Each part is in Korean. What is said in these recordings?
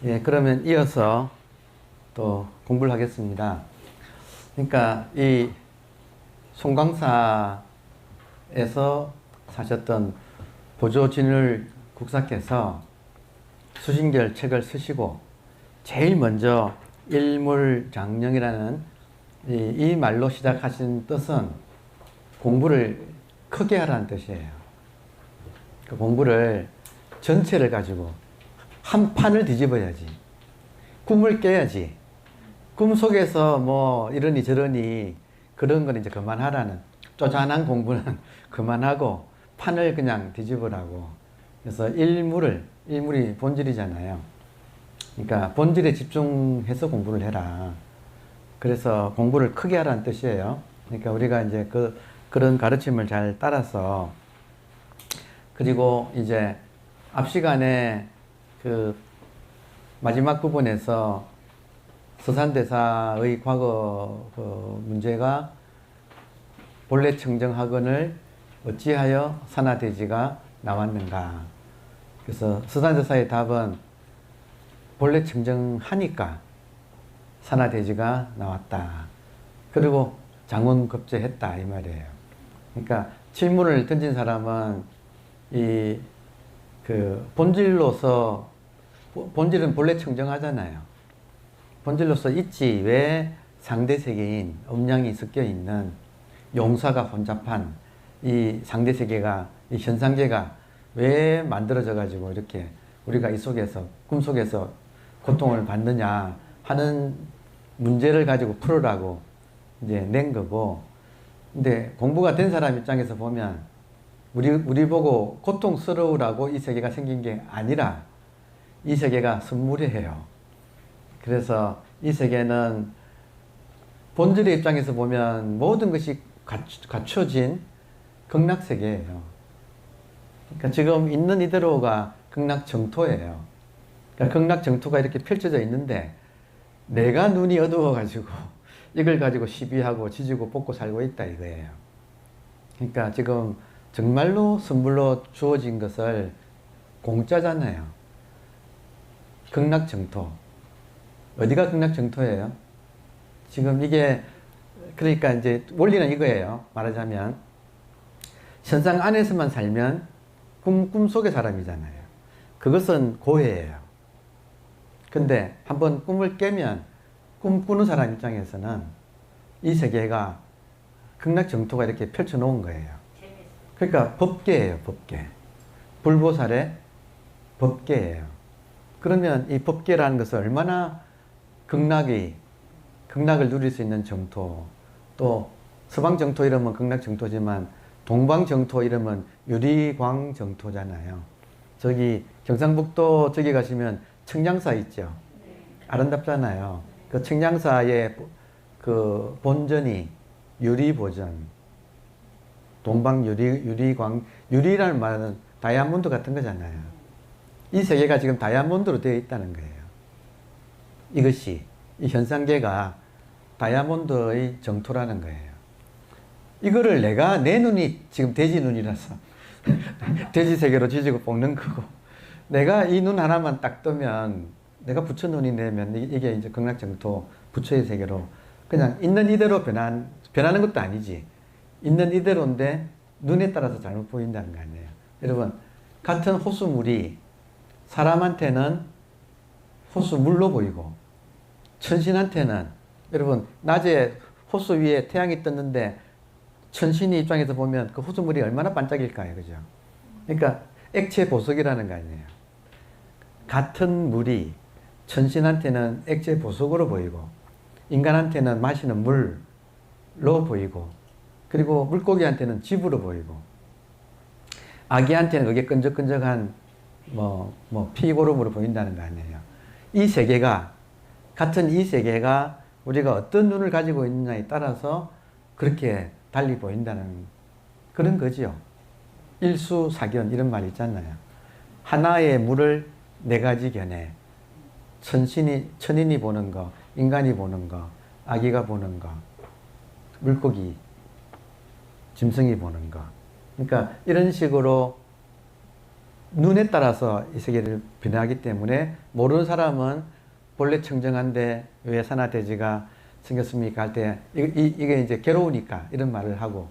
예, 그러면 이어서 또 공부를 하겠습니다. 그러니까 이 송광사에서 사셨던 보조진을 국사께서 수신결 책을 쓰시고 제일 먼저 일물장령이라는 이 말로 시작하신 뜻은 공부를 크게 하라는 뜻이에요. 그 공부를 전체를 가지고 한 판을 뒤집어야지. 꿈을 깨야지. 꿈 속에서 뭐 이러니 저러니 그런 건 이제 그만하라는, 쪼잔한 공부는 그만하고 판을 그냥 뒤집으라고. 그래서 일물이 본질이잖아요. 그러니까 본질에 집중해서 공부를 해라. 그래서 공부를 크게 하라는 뜻이에요. 그러니까 우리가 이제 그런 가르침을 잘 따라서, 그리고 이제 앞 시간에 그 마지막 부분에서 서산대사의 과거 그 문제가 본래 청정학원을 어찌하여 산하대지가 나왔는가. 그래서 서산대사의 답은 본래 청정하니까 산하대지가 나왔다. 그리고 장원급제했다 이 말이에요. 그러니까 질문을 던진 사람은 이 그 본질로서, 본질은 본래 청정하잖아요. 본질로서 있지 왜 상대세계인 음양이 섞여 있는 용사가 혼잡한 이 상대세계가, 이 현상계가 왜 만들어져 가지고 이렇게 우리가 이 속에서 꿈속에서 고통을 받느냐 하는 문제를 가지고 풀으라고 이제 낸 거고. 근데 공부가 된 사람 입장에서 보면 우리 보고 고통스러우라고 이 세계가 생긴 게 아니라 이 세계가 선물이에요. 그래서 이 세계는 본질의 입장에서 보면 모든 것이 갖춰진 극락세계예요. 그러니까 지금 있는 이대로가 극락정토예요. 그러니까 극락정토가 이렇게 펼쳐져 있는데 내가 눈이 어두워가지고 이걸 가지고 시비하고 지지고 볶고 살고 있다 이거예요. 그러니까 지금 정말로 선물로 주어진 것을 공짜잖아요. 극락정토. 어디가 극락정토예요? 지금 이게, 그러니까 이제 원리는 이거예요. 말하자면 현상 안에서만 살면 꿈속의 사람이잖아요. 그것은 고해예요. 근데 한번 꿈을 깨면 꿈꾸는 사람 입장에서는 이 세계가 극락정토가 이렇게 펼쳐 놓은 거예요. 그러니까 법계예요, 법계. 불보살의 법계예요. 그러면 이 법계라는 것은 얼마나 극락을 누릴 수 있는 정토, 또 서방정토 이러면 극락정토지만 동방정토 이러면 유리광정토잖아요. 저기 경상북도 저기 가시면 청량사 있죠. 아름답잖아요. 그 청량사의 그 본전이 유리보전, 동방 유리광, 유리라는 말은 다이아몬드 같은 거잖아요. 이 세계가 지금 다이아몬드로 되어 있다는 거예요. 이것이, 이 현상계가 다이아몬드의 정토라는 거예요. 이거를 내 눈이 지금 돼지 눈이라서 돼지 세계로 지지고 볶는 거고, 내가 이 눈 하나만 딱 뜨면, 내가 부처 눈이 되면 이게 이제 극락정토 부처의 세계로 그냥 있는 이대로 변하는 것도 아니지. 있는 이대로인데 눈에 따라서 잘못 보인다는 거 아니에요. 여러분, 같은 호수물이 사람한테는 호수물로 보이고 천신한테는, 여러분 낮에 호수 위에 태양이 떴는데 천신이 입장에서 보면 그 호수물이 얼마나 반짝일까요? 그죠? 그러니까 액체 보석이라는 거 아니에요. 같은 물이 천신한테는 액체 보석으로 보이고 인간한테는 마시는 물로 보이고, 그리고 물고기한테는 집으로 보이고, 아기한테는 그게 끈적끈적한 피고름으로 보인다는 거 아니에요. 이 세계가, 같은 이 세계가 우리가 어떤 눈을 가지고 있느냐에 따라서 그렇게 달리 보인다는 그런 거지요. 일수사견 이런 말 있잖아요. 하나의 물을 네 가지 견해. 천인이 보는 거, 인간이 보는 거, 아기가 보는 거, 물고기, 짐승이 보는 거. 그러니까 이런 식으로 눈에 따라서 이 세계를 변화하기 때문에 모르는 사람은 본래 청정한데 왜 산화돼지가 생겼습니까? 할 때 이게 이제 괴로우니까 이런 말을 하고,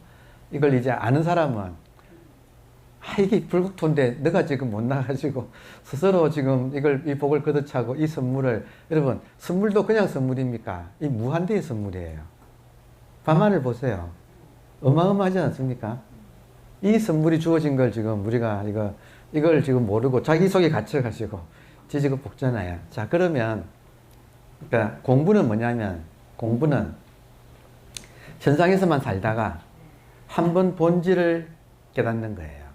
이걸 이제 아는 사람은 이게 불국토인데 너가 지금 못 나가지고 스스로 지금 이 복을 걷어차고 이 선물을, 여러분 선물도 그냥 선물입니까? 이 무한대의 선물이에요. 밤하늘 보세요. 어마어마하지 않습니까? 이 선물이 주어진 걸 지금 우리가 이걸 지금 모르고 자기 속에 갇혀가지고 지지고 볶잖아요. 자, 그러면 그러니까 공부는 뭐냐면, 공부는 현상에서만 살다가 한번 본질을 깨닫는 거예요.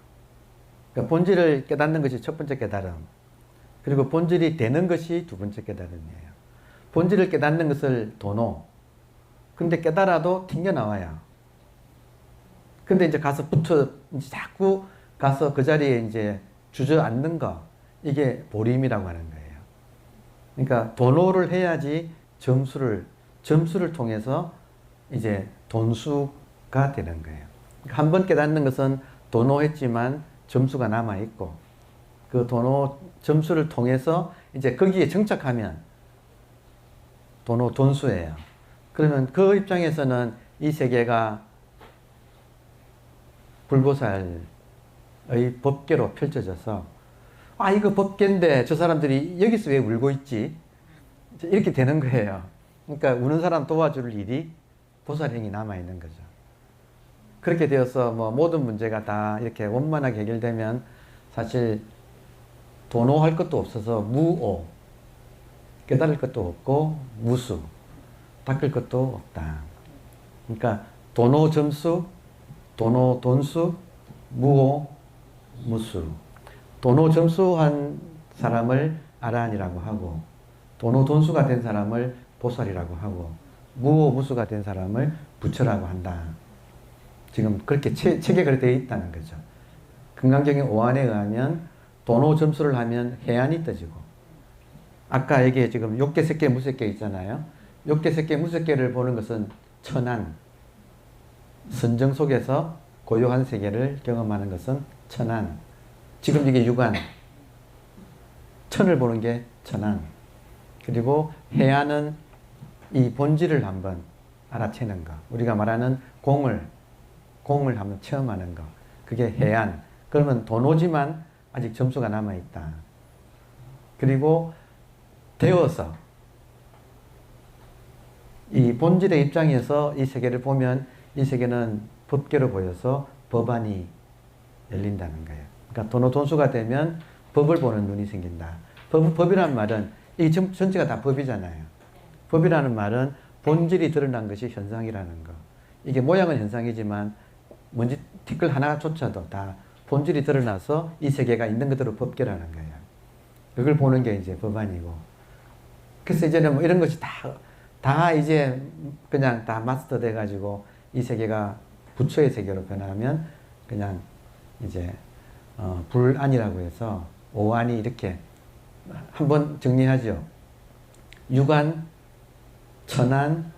그러니까 본질을 깨닫는 것이 첫 번째 깨달음. 그리고 본질이 되는 것이 두 번째 깨달음이에요. 본질을 깨닫는 것을 도노. 근데 깨달아도 튕겨나와요. 근데 이제 가서 이제 자꾸 가서 그 자리에 이제 주저앉는 거. 이게 보림이라고 하는 거예요. 그러니까 도노를 해야지 점수를 통해서 이제 돈수가 되는 거예요. 그러니까 한번 깨닫는 것은 도노했지만 점수가 남아있고, 그 도노 점수를 통해서 이제 거기에 정착하면 돈수예요. 그러면 그 입장에서는 이 세계가 불보살의 법계로 펼쳐져서, 이거 법계인데 저 사람들이 여기서 왜 울고 있지? 이렇게 되는 거예요. 그러니까 우는 사람 도와줄 일이 보살행이 남아있는 거죠. 그렇게 되어서 뭐 모든 문제가 다 이렇게 원만하게 해결되면 사실 도노할 것도 없어서 무오, 깨달을 것도 없고 무수, 닦을 것도 없다. 그러니까 도노 점수, 도노 돈수, 무오 무수. 도노 점수한 사람을 아라한이라고 하고, 도노 돈수가 된 사람을 보살이라고 하고, 무오 무수가 된 사람을 부처라고 한다. 지금 그렇게 체계가 되어 있다는 거죠. 금강경의 오안에 의하면 도노 점수를 하면 해안이 떠지고, 아까 여기에 지금 욕계, 색계, 무색계 있잖아요. 욕계, 색계, 무색계를 보는 것은 천안, 선정 속에서 고요한 세계를 경험하는 것은 천안. 지금 이게 육안, 천을 보는 게 천안. 그리고 해안은 이 본질을 한번 알아채는 거. 우리가 말하는 공을 한번 체험하는 거. 그게 해안. 그러면 도노지만 아직 점수가 남아있다. 그리고 되어서 이 본질의 입장에서 이 세계를 보면 이 세계는 법계로 보여서 법안이 열린다는 거예요. 그러니까 도노 돈수가 되면 법을 보는 눈이 생긴다. 법이라는 말은 이 전체가 다 법이잖아요. 법이라는 말은 본질이 드러난 것이 현상이라는 거. 이게 모양은 현상이지만 먼지 티끌 하나조차도 다 본질이 드러나서 이 세계가 있는 그대로 법계라는 거예요. 그걸 보는 게 이제 법안이고. 그래서 이제는 뭐 이런 것이 다 이제 그냥 다 마스터 돼가지고 이 세계가 부처의 세계로 변하면 그냥 이제 불안이라고 해서 오안이 이렇게 한번 정리하죠. 육안, 천안,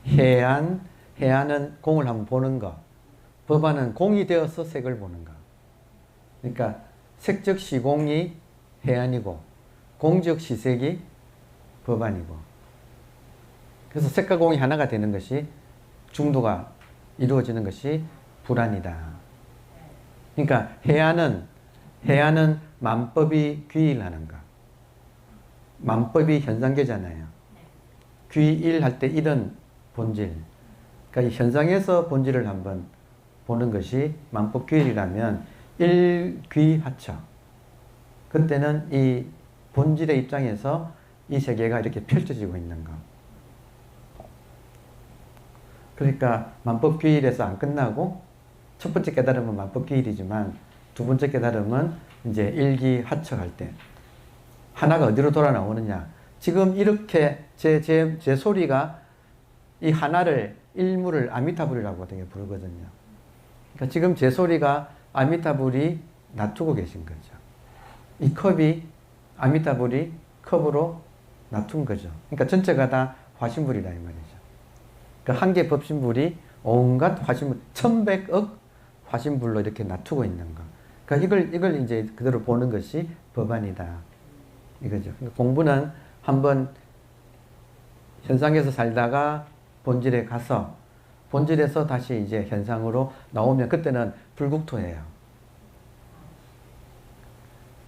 해안, 해안은 공을 한번 보는 거. 법안은 공이 되어서 색을 보는 거. 그러니까 색적 시공이 해안이고 공적 시색이 법안이고, 그래서 색과 공이 하나가 되는 것이 중도가 이루어지는 것이 불안이다. 그러니까 해안은 만법이 귀일하는 거. 만법이 현상계잖아요. 귀일할 때 일은 본질. 그러니까 이 현상에서 본질을 한번 보는 것이 만법 귀일이라면 일귀하처. 그때는 이 본질의 입장에서 이 세계가 이렇게 펼쳐지고 있는 거. 그러니까 만법귀일에서 안 끝나고 첫 번째 깨달음은 만법귀일이지만 두 번째 깨달음은 이제 일기하척할 때 하나가 어디로 돌아 나오느냐. 지금 이렇게 제 소리가 이 하나를 일무를 아미타불이라고 되게 부르거든요. 그러니까 지금 제 소리가 아미타불이 놔두고 계신 거죠. 이 컵이 아미타불이 컵으로 놔둔 거죠. 그러니까 전체가 다 화신불이다 이 말이죠. 그러니까 한 개 법신불이 온갖 화신불, 1100억 화신불로 이렇게 놔두고 있는 거. 그러니까 이걸 이제 그대로 보는 것이 법안이다. 이거죠. 그러니까 공부는 한번 현상에서 살다가 본질에 가서 본질에서 다시 이제 현상으로 나오면 그때는 불국토예요.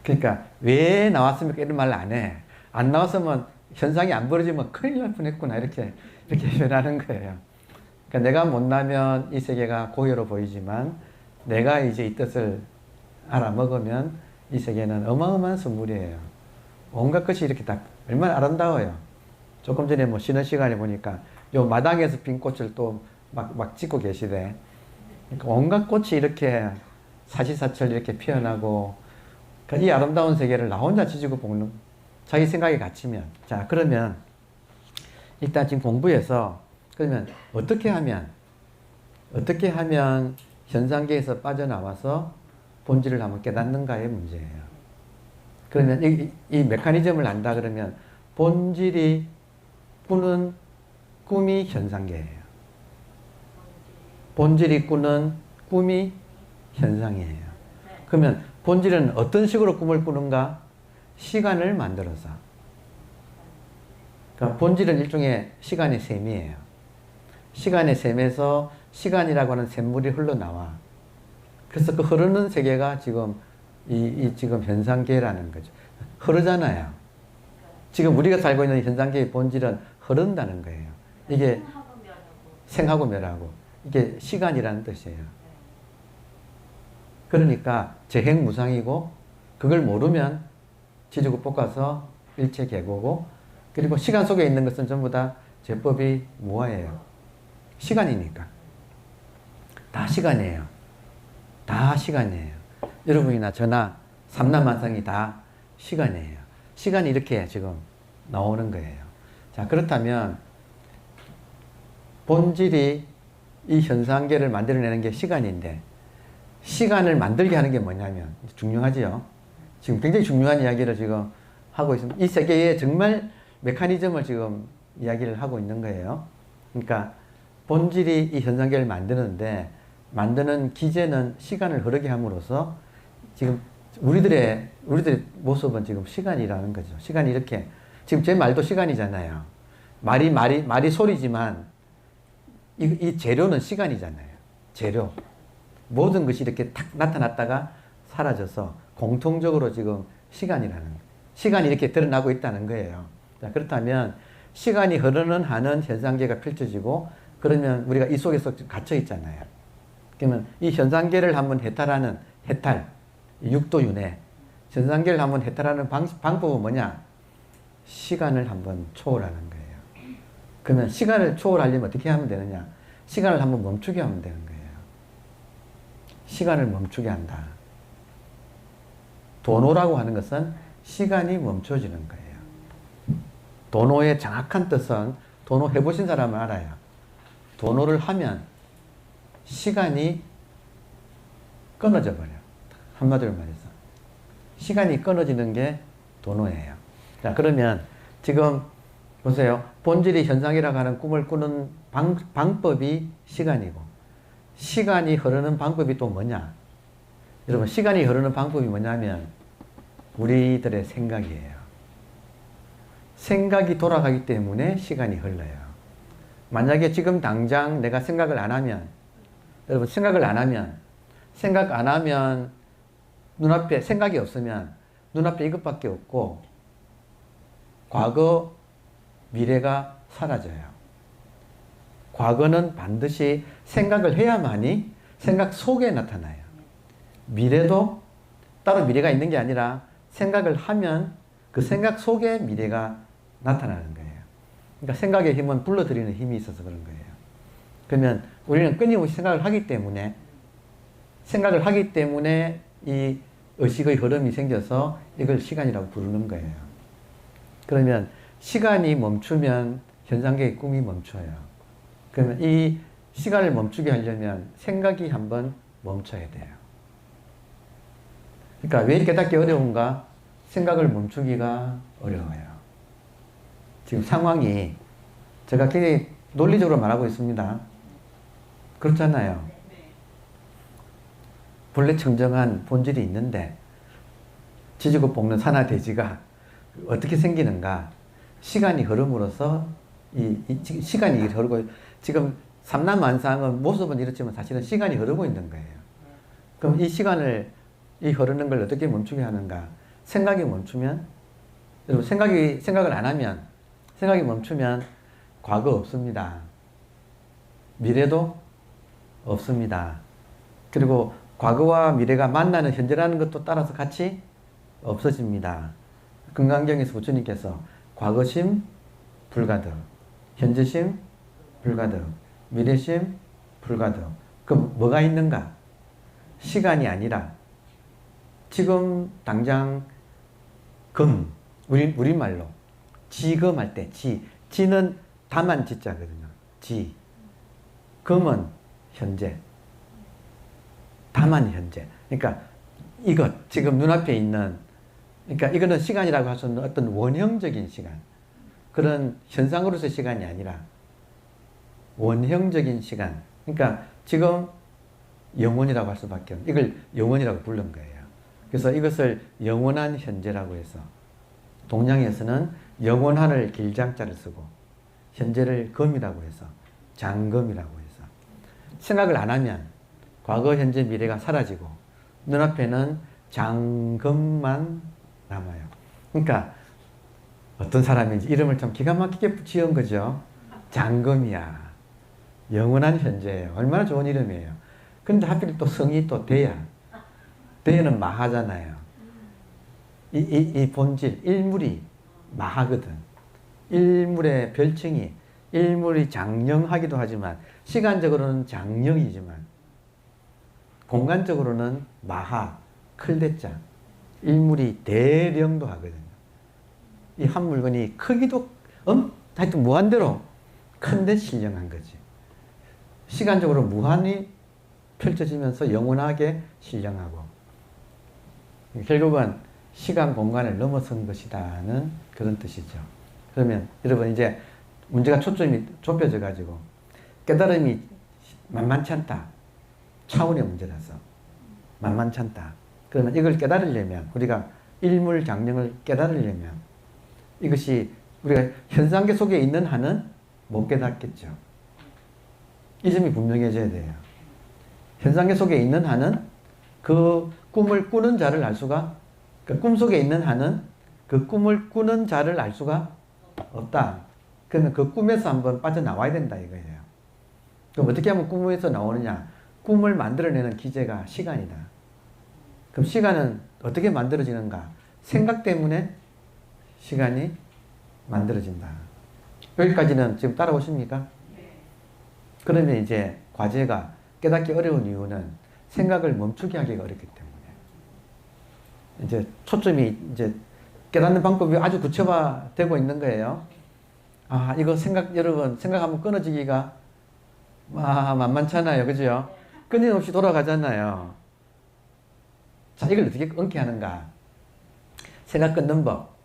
그러니까 왜 나왔습니까? 이런 말 안 해. 안 나왔으면 현상이 안 벌어지면 큰일 날 뻔했구나. 이렇게 변하는 거예요. 그러니까 내가 못나면 이 세계가 고요로 보이지만 내가 이제 이 뜻을 알아먹으면 이 세계는 어마어마한 선물이에요. 온갖 것이 이렇게 다 얼마나 아름다워요. 조금 전에 뭐 쉬는 시간에 보니까 요 마당에서 핀 꽃을 또 막 찍고 계시대. 그러니까 온갖 꽃이 이렇게 사시사철 이렇게 피어나고 그러니까 이 아름다운 세계를 나 혼자 지지고 볶는 자기 생각에 갇히면 자 그러면 일단 지금 공부해서 그러면 어떻게 하면 현상계에서 빠져나와서 본질을 한번 깨닫는가의 문제예요. 그러면 이 메커니즘을 안다 그러면 본질이 꾸는 꿈이 현상계예요. 본질이 꾸는 꿈이 현상이에요. 그러면 본질은 어떤 식으로 꿈을 꾸는가? 시간을 만들어서. 그러니까 본질은 일종의 시간의 셈이에요. 시간의 셈에서 시간이라고 하는 샘물이 흘러나와. 그래서 그 흐르는 세계가 지금 지금 현상계라는 거죠. 흐르잖아요. 지금 우리가 살고 있는 현상계의 본질은 흐른다는 거예요. 이게 생하고 멸하고 이게 시간이라는 뜻이에요. 그러니까 재행무상이고 그걸 모르면 지지고 볶아서 일체계고고 그리고 시간 속에 있는 것은 전부 다 제법이 무아예요. 시간이니까. 다 시간이에요. 다 시간이에요. 여러분이나 저나 삼라만상이 다 시간이에요. 시간이 이렇게 지금 나오는 거예요. 자, 그렇다면 본질이 이 현상계를 만들어내는 게 시간인데 시간을 만들게 하는 게 뭐냐면 중요하지요. 지금 굉장히 중요한 이야기를 지금 하고 있습니다. 이 세계의 정말 메커니즘을 지금 이야기를 하고 있는 거예요. 그러니까 본질이 이 현상계를 만드는데 만드는 기제는 시간을 흐르게 함으로써 지금 우리들의 모습은 지금 시간이라는 거죠. 시간이 이렇게 지금 제 말도 시간이잖아요. 말이 소리지만 이 재료는 시간이잖아요. 재료. 모든 것이 이렇게 탁 나타났다가 사라져서 공통적으로 지금 시간이라는 거예요. 시간이 이렇게 드러나고 있다는 거예요. 자, 그렇다면 시간이 흐르는 한은 현상계가 펼쳐지고 그러면 우리가 이 속에서 갇혀 있잖아요. 그러면 이 현상계를 한번 해탈, 육도윤회, 현상계를 한번 해탈하는 방법은 뭐냐? 시간을 한번 초월하는 거예요. 그러면 시간을 초월하려면 어떻게 하면 되느냐? 시간을 한번 멈추게 하면 되는 거예요. 시간을 멈추게 한다. 도노라고 하는 것은 시간이 멈춰지는 거예요. 도노의 정확한 뜻은 도노 해보신 사람은 알아요. 도노를 하면 시간이 끊어져 버려요. 한마디로 말해서. 시간이 끊어지는 게 도노예요. 자, 그러면 지금 보세요. 본질이 현상이라고 하는 꿈을 꾸는 방법이 시간이고 시간이 흐르는 방법이 또 뭐냐? 여러분, 시간이 흐르는 방법이 뭐냐면 우리들의 생각이에요. 생각이 돌아가기 때문에 시간이 흘러요. 만약에 지금 당장 내가 생각을 안 하면 여러분 생각 안 하면 눈앞에 생각이 없으면 눈앞에 이것밖에 없고 과거, 미래가 사라져요. 과거는 반드시 생각을 해야만이 생각 속에 나타나요. 미래도 따로 미래가 있는 게 아니라 생각을 하면 그 생각 속에 미래가 나타나는 거예요. 그러니까 생각의 힘은 불러들이는 힘이 있어서 그런 거예요. 그러면 우리는 끊임없이 생각을 하기 때문에 이 의식의 흐름이 생겨서 이걸 시간이라고 부르는 거예요. 그러면 시간이 멈추면 현상계의 꿈이 멈춰요. 그러면 이 시간을 멈추게 하려면 생각이 한번 멈춰야 돼요. 그러니까 왜 깨닫기 어려운가? 생각을 멈추기가 어려워요. 지금 상황이 제가 굉장히 논리적으로 말하고 있습니다. 그렇잖아요. 본래 청정한 본질이 있는데 지지고 볶는 산화돼지가 어떻게 생기는가? 시간이 흐름으로써 시간이 흐르고 지금 삼라만상은 모습은 이렇지만 사실은 시간이 흐르고 있는 거예요. 그럼 이 시간을 이 흐르는 걸 어떻게 멈추게 하는가? 생각이 멈추면 여러분 생각을 안 하면 생각이 멈추면 과거 없습니다. 미래도 없습니다. 그리고 과거와 미래가 만나는 현재라는 것도 따라서 같이 없어집니다. 금강경에서 부처님께서 과거심 불가득, 현재심 불가득, 미래심 불가득. 그럼 뭐가 있는가? 시간이 아니라 지금 당장 우리말로 지금할 때 지는 다만 지자거든요. 금은 현재, 다만 현재. 그러니까 이것 지금 눈앞에 있는, 그러니까 이거는 시간이라고 할 수 없는 어떤 원형적인 시간, 그런 현상으로서의 시간이 아니라 원형적인 시간. 그러니까 지금 영원이라고 할 수밖에 없는, 이걸 영원이라고 부른 거예요. 그래서 이것을 영원한 현재라고 해서 동양에서는 영원한을 길장자를 쓰고 현재를 금이라고 해서 장금이라고 해서 생각을 안 하면 과거, 현재, 미래가 사라지고 눈앞에는 장금만 남아요. 그러니까 어떤 사람인지 이름을 참 기가 막히게 지은 거죠. 장금이야. 영원한 현재예요. 얼마나 좋은 이름이에요. 근데 하필 또 성이 또 대야. 대는 마하잖아요. 이 본질, 일물이 마하거든. 일물의 별칭이, 일물이 장령하기도 하지만 시간적으로는 장령이지만 공간적으로는 마하, 클대자. 일물이 대령도 하거든요. 이 한 물건이 크기도 하여튼 무한대로 큰데 신령한 거지. 시간적으로 무한히 펼쳐지면서 영원하게 신령하고 결국은 시간 공간을 넘어선 것이다는 그런 뜻이죠. 그러면 여러분 이제 문제가 초점이 좁혀져 가지고 깨달음이 만만치 않다. 차원의 문제라서 만만치 않다. 그러면 이걸 깨달으려면 우리가 일물장령을 깨달으려면 이것이 우리가 현상계 속에 있는 한은 못 깨닫겠죠. 이 점이 분명해져야 돼요. 현상계 속에 있는 한은 그 꿈을 꾸는 자를 알 수가, 그 꿈속에 있는 한은 그 꿈을 꾸는 자를 알 수가 없다. 그러면 그 꿈에서 한번 빠져나와야 된다 이거예요. 그럼 어떻게 하면 꿈에서 나오느냐? 꿈을 만들어내는 기제가 시간이다. 그럼 시간은 어떻게 만들어지는가? 생각 때문에 시간이 만들어진다. 여기까지는 지금 따라오십니까? 그러면 이제 과제가 깨닫기 어려운 이유는 생각을 멈추게 하기가 어렵기 때문에. 이제 초점이 이제 깨닫는 방법이 아주 구체화되고 있는 거예요. 아, 이거 여러분, 생각하면 끊어지기가 만만찮아요. 그죠? 끊임없이 돌아가잖아요. 자, 이걸 어떻게 끊게 하는가? 생각 끊는 법.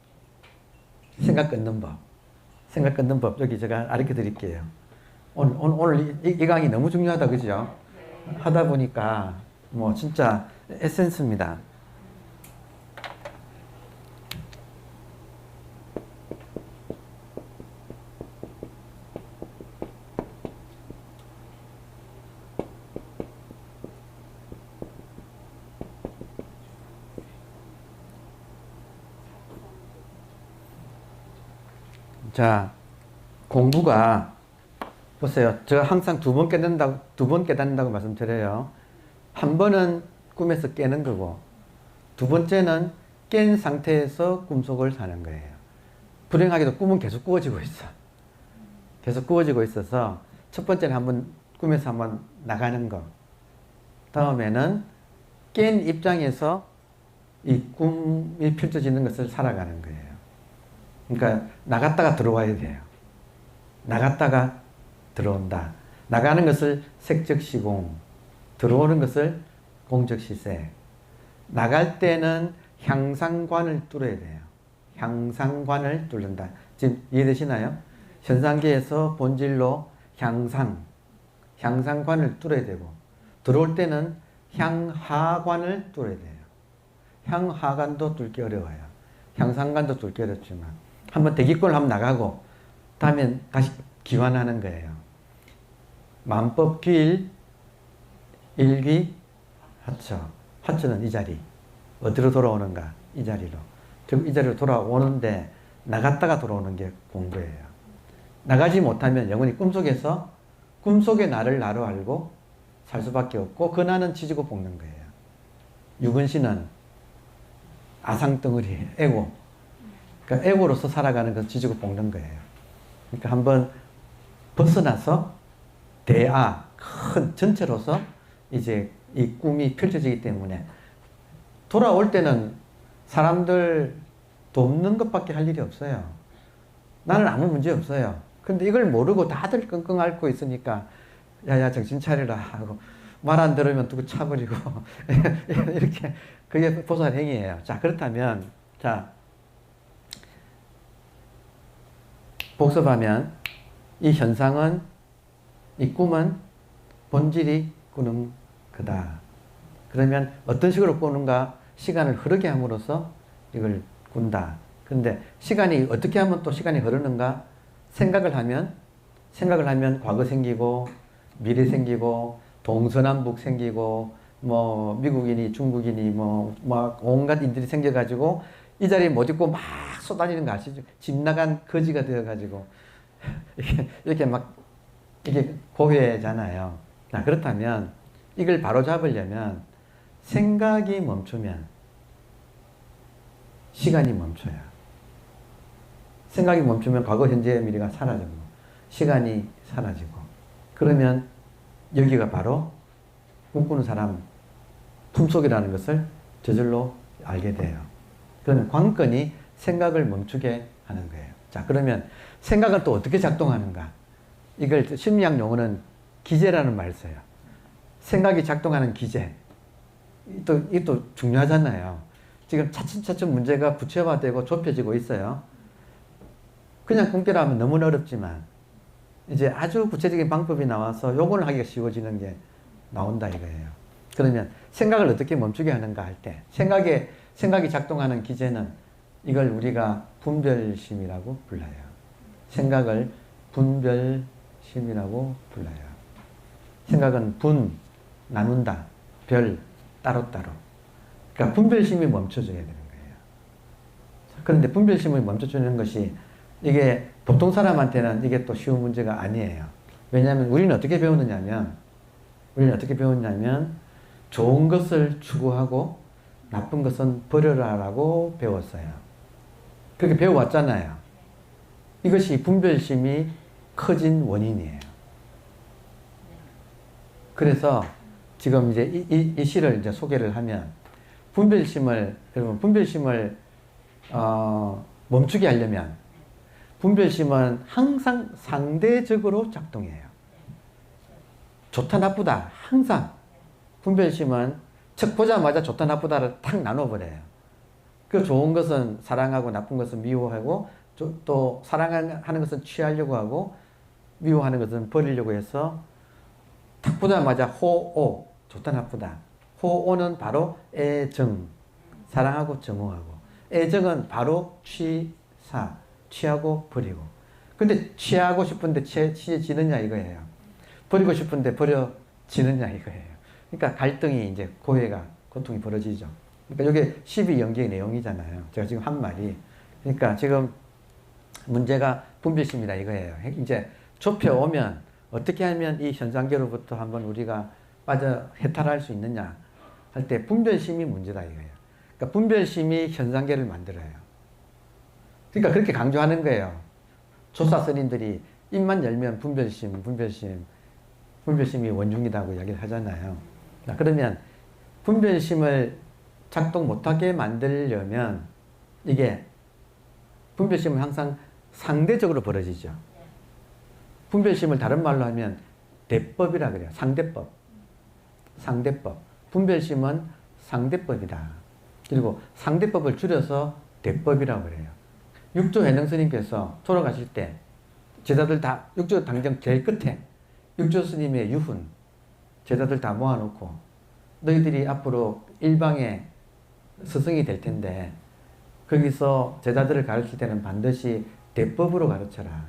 생각 끊는 법. 여기 제가 가르쳐 드릴게요. 오늘 이 강의 너무 중요하다. 그죠? 하다 보니까 뭐 진짜 에센스입니다. 자, 공부가 보세요. 제가 항상 두 번 깨닫는다고 말씀드려요. 한 번은 꿈에서 깨는 거고 두 번째는 깬 상태에서 꿈속을 사는 거예요. 불행하게도 꿈은 계속 꾸어지고 있어. 계속 꾸어지고 있어서 첫 번째는 한번 꿈에서 한번 나가는 거. 다음에는 깬 입장에서 이 꿈이 펼쳐지는 것을 살아가는 거예요. 그러니까 나갔다가 들어와야 돼요. 나갔다가 들어온다. 나가는 것을 색적시공, 들어오는 것을 공적시색. 나갈 때는 향상관을 뚫어야 돼요. 향상관을 뚫는다. 지금 이해되시나요? 현상계에서 본질로 향상관을 뚫어야 되고 들어올 때는 향하관을 뚫어야 돼요. 향하관도 뚫기 어려워요. 향상관도 뚫기 어렵지만 한번 대기권을 한번 나가고 다음엔 다시 기환하는 거예요. 만법 귀일 일기 하처. 하처는 이 자리. 어디로 돌아오는가? 이 자리로. 결국 이 자리로 돌아오는데 나갔다가 돌아오는 게 공부예요. 나가지 못하면 영원히 꿈속에서 꿈속의 나를 나로 알고 살 수밖에 없고 그 나는 지지고 볶는 거예요. 유근신은 아상덩어리, 에고. 그러니까 에고로서 살아가는 건 지지고 볶는 거예요. 그러니까 한번 벗어나서 대아, 큰 전체로서 이제 이 꿈이 펼쳐지기 때문에 돌아올 때는 사람들 돕는 것밖에 할 일이 없어요. 나는 아무 문제 없어요. 근데 이걸 모르고 다들 끙끙 앓고 있으니까 야야 정신 차리라 하고 말 안 들으면 두고 차버리고 이렇게 그게 보살 행위예요. 자, 그렇다면 자 복습하면 이 현상은 이 꿈은 본질이 꾸는 거다. 그러면 어떤 식으로 꾸는가? 시간을 흐르게 함으로써 이걸 꾼다. 그런데 시간이 어떻게 하면 또 시간이 흐르는가? 생각을 하면 과거 생기고 미래 생기고 동서남북 생기고 뭐 미국인이 중국인이 뭐 막 온갖 인들이 생겨가지고 이 자리에 못 있고 막 쏟아지는 거 아시죠? 집 나간 거지가 되어가지고 이렇게 막 이게 고회잖아요. 자, 그렇다면 이걸 바로 잡으려면 생각이 멈추면 시간이 멈춰요. 생각이 멈추면 과거, 현재, 미래가 사라지고 시간이 사라지고 그러면 여기가 바로 꿈꾸는 사람 품속이라는 것을 저절로 알게 돼요. 그러면 관건이 생각을 멈추게 하는 거예요. 자, 그러면 생각은 또 어떻게 작동하는가? 이걸 심리학 용어는 기제라는 말을 써요. 생각이 작동하는 기제. 이또 중요하잖아요. 지금 차츰차츰 문제가 구체화되고 좁혀지고 있어요. 그냥 꿈깨라 하면 너무나 어렵지만 이제 아주 구체적인 방법이 나와서 요거를 하기가 쉬워지는 게 나온다 이거예요. 그러면 생각을 어떻게 멈추게 하는가 할 때 생각이 작동하는 기제는 이걸 우리가 분별심이라고 불러요. 생각을 분별심이라고 불러요. 생각은 나눈다. 별, 따로따로. 그러니까 분별심이 멈춰줘야 되는 거예요. 그런데 분별심을 멈춰주는 것이 이게 보통 사람한테는 이게 또 쉬운 문제가 아니에요. 왜냐하면 우리는 어떻게 배우느냐면 좋은 것을 추구하고 나쁜 것은 버려라라고 배웠어요. 그렇게 배워왔잖아요. 이것이 분별심이 커진 원인이에요. 그래서 지금 이제 이 시를 이제 소개를 하면 여러분 분별심을 멈추게 하려면 분별심은 항상 상대적으로 작동해요. 좋다 나쁘다 항상 분별심은 척 보자마자 좋다 나쁘다를 탁 나눠버려요. 그 좋은 것은 사랑하고 나쁜 것은 미워하고 또 사랑하는 것은 취하려고 하고 미워하는 것은 버리려고 해서 탁 보자마자 호오 좋다 나쁘다. 호오는 바로 애정 사랑하고 정오하고 애정은 바로 취사 취하고 버리고. 근데 취하고 싶은데 취해지느냐 이거예요. 버리고 싶은데 버려지느냐 이거예요. 그러니까 갈등이 이제 고통이 벌어지죠. 그러니까 이게 12연계의 내용이잖아요. 제가 지금 한 말이. 그러니까 지금 문제가 분별심이다 이거예요. 이제 좁혀오면 어떻게 하면 이 현상계로부터 한번 우리가 빠져 해탈할 수 있느냐 할 때 분별심이 문제다 이거예요. 그러니까 분별심이 현상계를 만들어요. 그러니까 그렇게 강조하는 거예요. 조사 스님들이 입만 열면 분별심이 원흉이라고 이야기를 하잖아요. 그러면 분별심을 작동 못하게 만들려면 이게 분별심은 항상 상대적으로 벌어지죠. 분별심을 다른 말로 하면 대법이라 그래요. 상대법. 분별심은 상대법이다. 그리고 상대법을 줄여서 대법이라고 그래요. 육조 해능 스님께서 돌아가실 때 제자들 다 육조 당정 제일 끝에 육조 스님의 유훈 제자들 다 모아놓고 너희들이 앞으로 일방의 스승이 될 텐데 거기서 제자들을 가르칠 때는 반드시 대법으로 가르쳐라.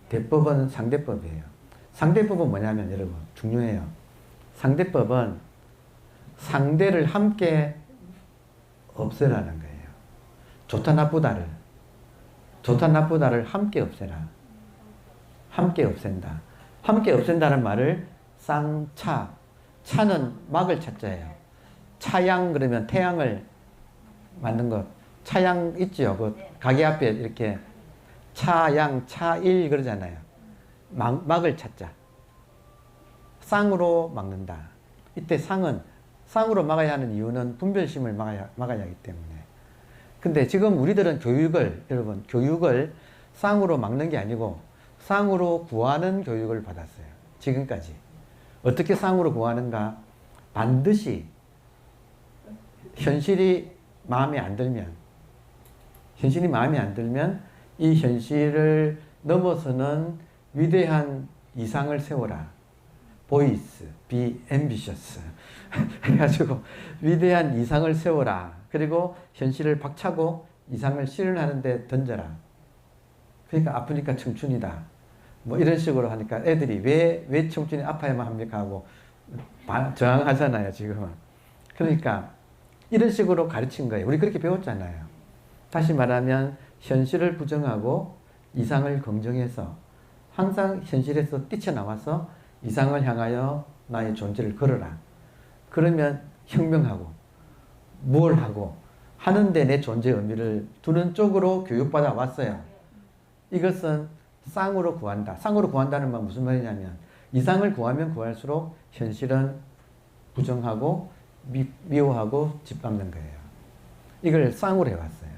대법은 상대법이에요. 상대법은 뭐냐면 여러분 중요해요. 상대법은 상대를 함께 없애라는 거예요. 좋다 나쁘다를 함께 없애라. 함께 없앤다. 함께 없앤다는 말을 쌍차. 차는 막을 차자예요. 차양 그러면 태양을 만든 것. 차양 있죠. 그 가게 앞에 이렇게 차양, 차일 그러잖아요. 막을 찾자. 쌍으로 막는다. 이때 쌍으로 막아야 하는 이유는 분별심을 막아야 하기 때문에. 근데 지금 우리들은 여러분, 교육을 쌍으로 막는 게 아니고 쌍으로 구하는 교육을 받았어요. 지금까지. 어떻게 쌍으로 구하는가? 반드시 현실이 마음에 안 들면 이 현실을 넘어서는 위대한 이상을 세워라. 보이스, be ambitious. 해가지고 위대한 이상을 세워라. 그리고 현실을 박차고 이상을 실현하는데 던져라. 그러니까 아프니까 청춘이다. 뭐 이런 식으로 하니까 애들이 왜 청춘이 아파야만 합니까? 하고 저항하잖아요, 지금은. 그러니까 이런 식으로 가르친 거예요. 우리 그렇게 배웠잖아요. 다시 말하면 현실을 부정하고 이상을 긍정해서 항상 현실에서 뛰쳐나와서 이상을 향하여 나의 존재를 걸어라. 그러면 혁명하고 뭘 하고 하는데 내 존재의 의미를 두는 쪽으로 교육받아 왔어요. 이것은 쌍으로 구한다. 쌍으로 구한다는 말 무슨 말이냐면 이상을 구하면 구할수록 현실은 부정하고 미워하고 짓밟는 거예요. 이걸 쌍으로 해왔어요.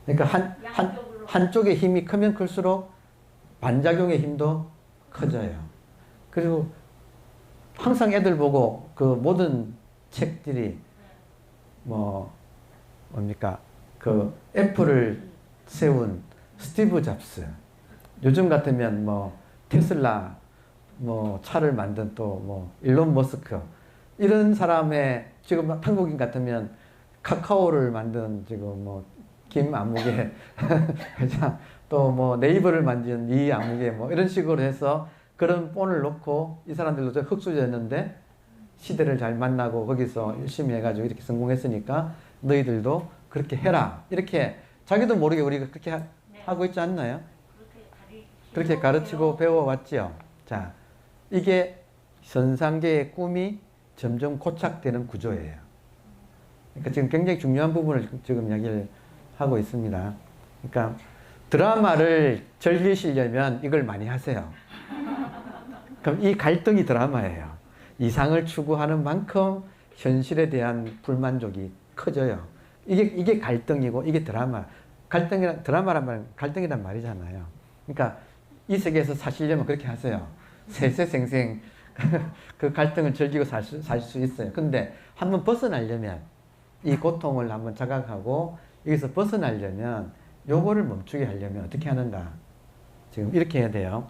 그러니까 한쪽의 힘이 크면 클수록 반작용의 힘도 커져요. 그리고 항상 애들 보고 그 모든 책들이 뭡니까? 그 애플을 세운 스티브 잡스. 요즘 같으면 테슬라 차를 만든 또 일론 머스크. 이런 사람의 지금 한국인 같으면 카카오를 만든 지금 김아무개 회장 또 네이버를 만든 이아무개 이런 식으로 해서 그런 본을 놓고 이 사람들도 흑수저였는데 시대를 잘 만나고 거기서 열심히 해가지고 이렇게 성공했으니까 너희들도 그렇게 해라. 이렇게 자기도 모르게 우리가 그렇게 하고 있지 않나요? 그렇게 가르치고 배워왔죠. 자, 이게 선상계의 꿈이 점점 고착되는 구조예요. 그러니까 지금 굉장히 중요한 부분을 지금 이야기를 하고 있습니다. 그러니까 드라마를 즐기시려면 이걸 많이 하세요. 그럼 이 갈등이 드라마예요. 이상을 추구하는 만큼 현실에 대한 불만족이 커져요. 이게 갈등이고 이게 드라마. 드라마란 말은 갈등이란 말이잖아요. 그러니까 이 세계에서 사시려면 그렇게 하세요. 세세생생 그 갈등을 즐기고 살 수 있어요. 근데 한번 벗어나려면 이 고통을 한번 자각하고 여기서 벗어나려면 요거를 멈추게 하려면 어떻게 하는가? 지금 이렇게 해야 돼요.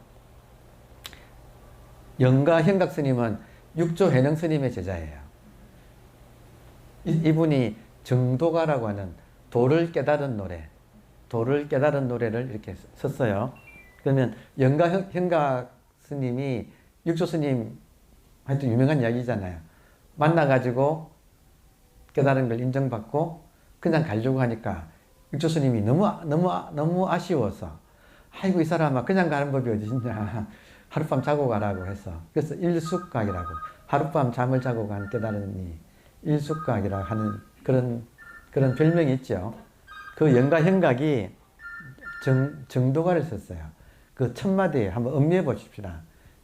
영가 현각 스님은 육조 해능 스님의 제자예요. 이분이 정도가라고 하는 도를 깨달은 노래를 이렇게 썼어요. 그러면 영가 현각 스님이 육조 스님 하여튼 유명한 이야기잖아요. 만나가지고 깨달은 걸 인정받고 그냥 가려고 하니까 육조 스님이 너무 아쉬워서 아이고 이 사람아 그냥 가는 법이 어디 있냐. 하룻밤 자고 가라고 해서 그래서 일숙각이라고 하룻밤 잠을 자고 간 깨달음이 일숙각이라고 하는 그런 별명이 있죠. 그 영가 현각이 정도가를 썼어요. 그 첫 마디에 한번 음미해 보십시다.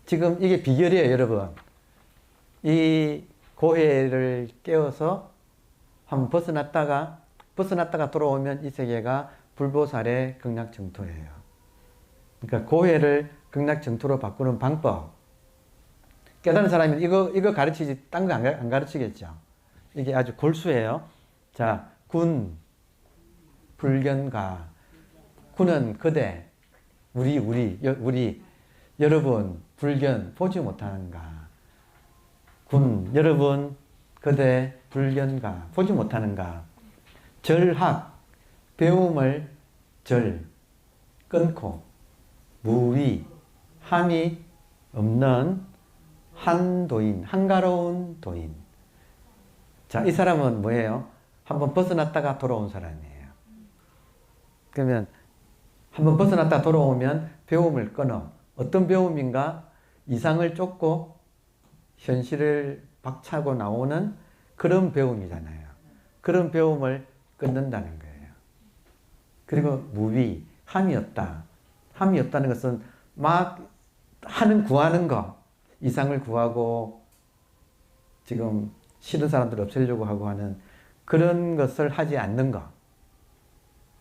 지금 이게 비결이에요, 여러분. 이 고해를 깨워서 한번 벗어났다가 돌아오면 이 세계가 불보살의 극락정토예요. 그러니까 고해를 극락정토로 바꾸는 방법. 깨달은 사람이 이거 가르치지 딴 거 안 가르치겠죠. 이게 아주 골수예요. 자, 군, 불견가. 군은 그대, 우리, 여러분, 불견, 보지 못하는가. 군, 여러분, 그대 불견가, 보지 못하는가. 절학, 배움을 절, 끊고, 무위, 함이 없는 한도인, 한가로운 도인. 자, 이 사람은 뭐예요? 한번 벗어났다가 돌아온 사람이에요. 그러면 한번 벗어났다가 돌아오면 배움을 끊어. 어떤 배움인가? 이상을 쫓고 현실을 박차고 나오는 그런 배움이잖아요. 그런 배움을 끊는다는 거예요. 그리고 무위, 함이 없다. 함이 없다는 것은 막 구하는 거, 이상을 구하고 지금 싫은 사람들을 없애려고 하고 하는 그런 것을 하지 않는 거.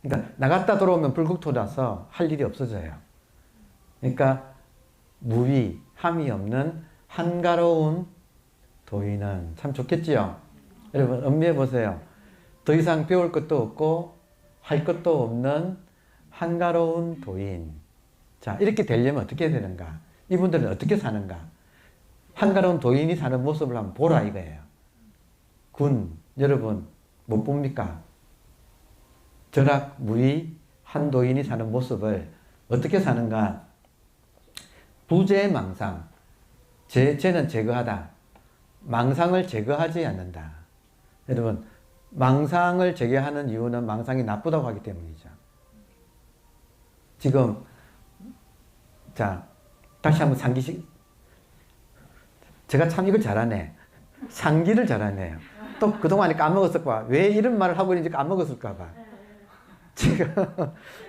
그러니까 나갔다 들어오면 불국토라서 할 일이 없어져요. 그러니까 무위, 함이 없는 한가로운 도인은 참 좋겠지요. 여러분 음미해 보세요. 더 이상 배울 것도 없고 할 것도 없는 한가로운 도인. 자, 이렇게 되려면 어떻게 되는가? 이분들은 어떻게 사는가? 한가로운 도인이 사는 모습을 한번 보라 이거예요. 군, 여러분 못 봅니까? 절학, 무위, 한도인이 사는 모습을 어떻게 사는가? 부재망상, 죄는 제거하다. 망상을 제거하지 않는다. 여러분, 망상을 제거하는 이유는 망상이 나쁘다고 하기 때문이죠. 지금, 자, 다시 한번 상기식. 제가 참 이걸 잘하네. 상기를 잘하네요. 또 그동안에 까먹었을까? 왜 이런 말을 하고 있는지 까먹었을까봐.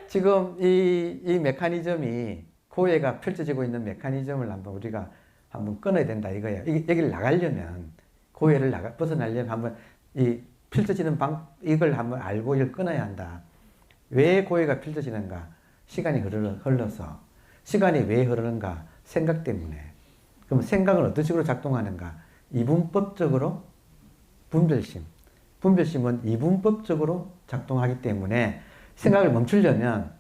지금 이 메커니즘이, 고해가 펼쳐지고 있는 메커니즘을 우리가 한번 끊어야 된다 이거예요. 여기를 나가려면, 고해를 벗어나려면 한번 이 펼쳐지는 이걸 한번 알고 이걸 끊어야 한다. 왜 고해가 펼쳐지는가? 시간이 흘러서. 시간이 왜 흐르는가? 생각 때문에. 그럼 생각은 어떤 식으로 작동하는가? 이분법적으로 분별심. 분별심은 이분법적으로 작동하기 때문에 생각을 멈추려면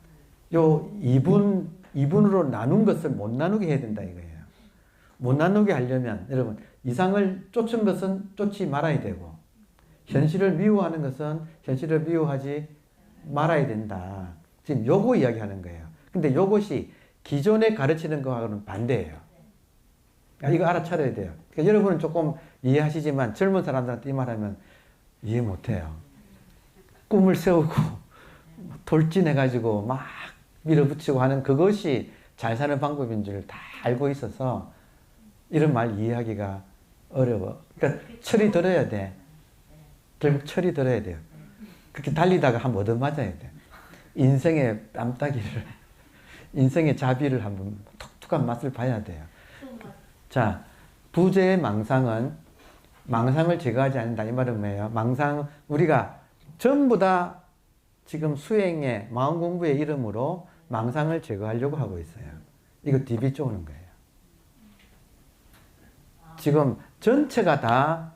요 이분으로 나눈 것을 못 나누게 해야 된다 이거예요. 못 나누게 하려면 여러분 이상을 쫓은 것은 쫓지 말아야 되고 현실을 미워하는 것은 현실을 미워하지 말아야 된다. 지금 요거 이야기하는 거예요. 근데 요것이 기존에 가르치는 거하고는 반대예요. 이거 알아차려야 돼요. 그러니까 여러분은 조금 이해하시지만 젊은 사람들한테 이 말하면 이해 못해요. 꿈을 세우고 돌진해가지고 막 밀어붙이고 하는 그것이 잘 사는 방법인 줄 다 알고 있어서 이런 말 이해하기가 어려워. 그러니까 철이 들어야 돼. 결국 철이 들어야 돼요. 그렇게 달리다가 한번 얻어맞아야 돼. 인생의 땀따기를, 인생의 자비를 한번 톡톡한 맛을 봐야 돼요. 자, 부재의 망상은 망상을 제거하지 않는다. 이 말은 뭐예요? 망상, 우리가 전부 다 지금 수행의 마음 공부의 이름으로 망상을 제거하려고 하고 있어요. 이거 DB 쪼는 거예요. 지금 전체가 다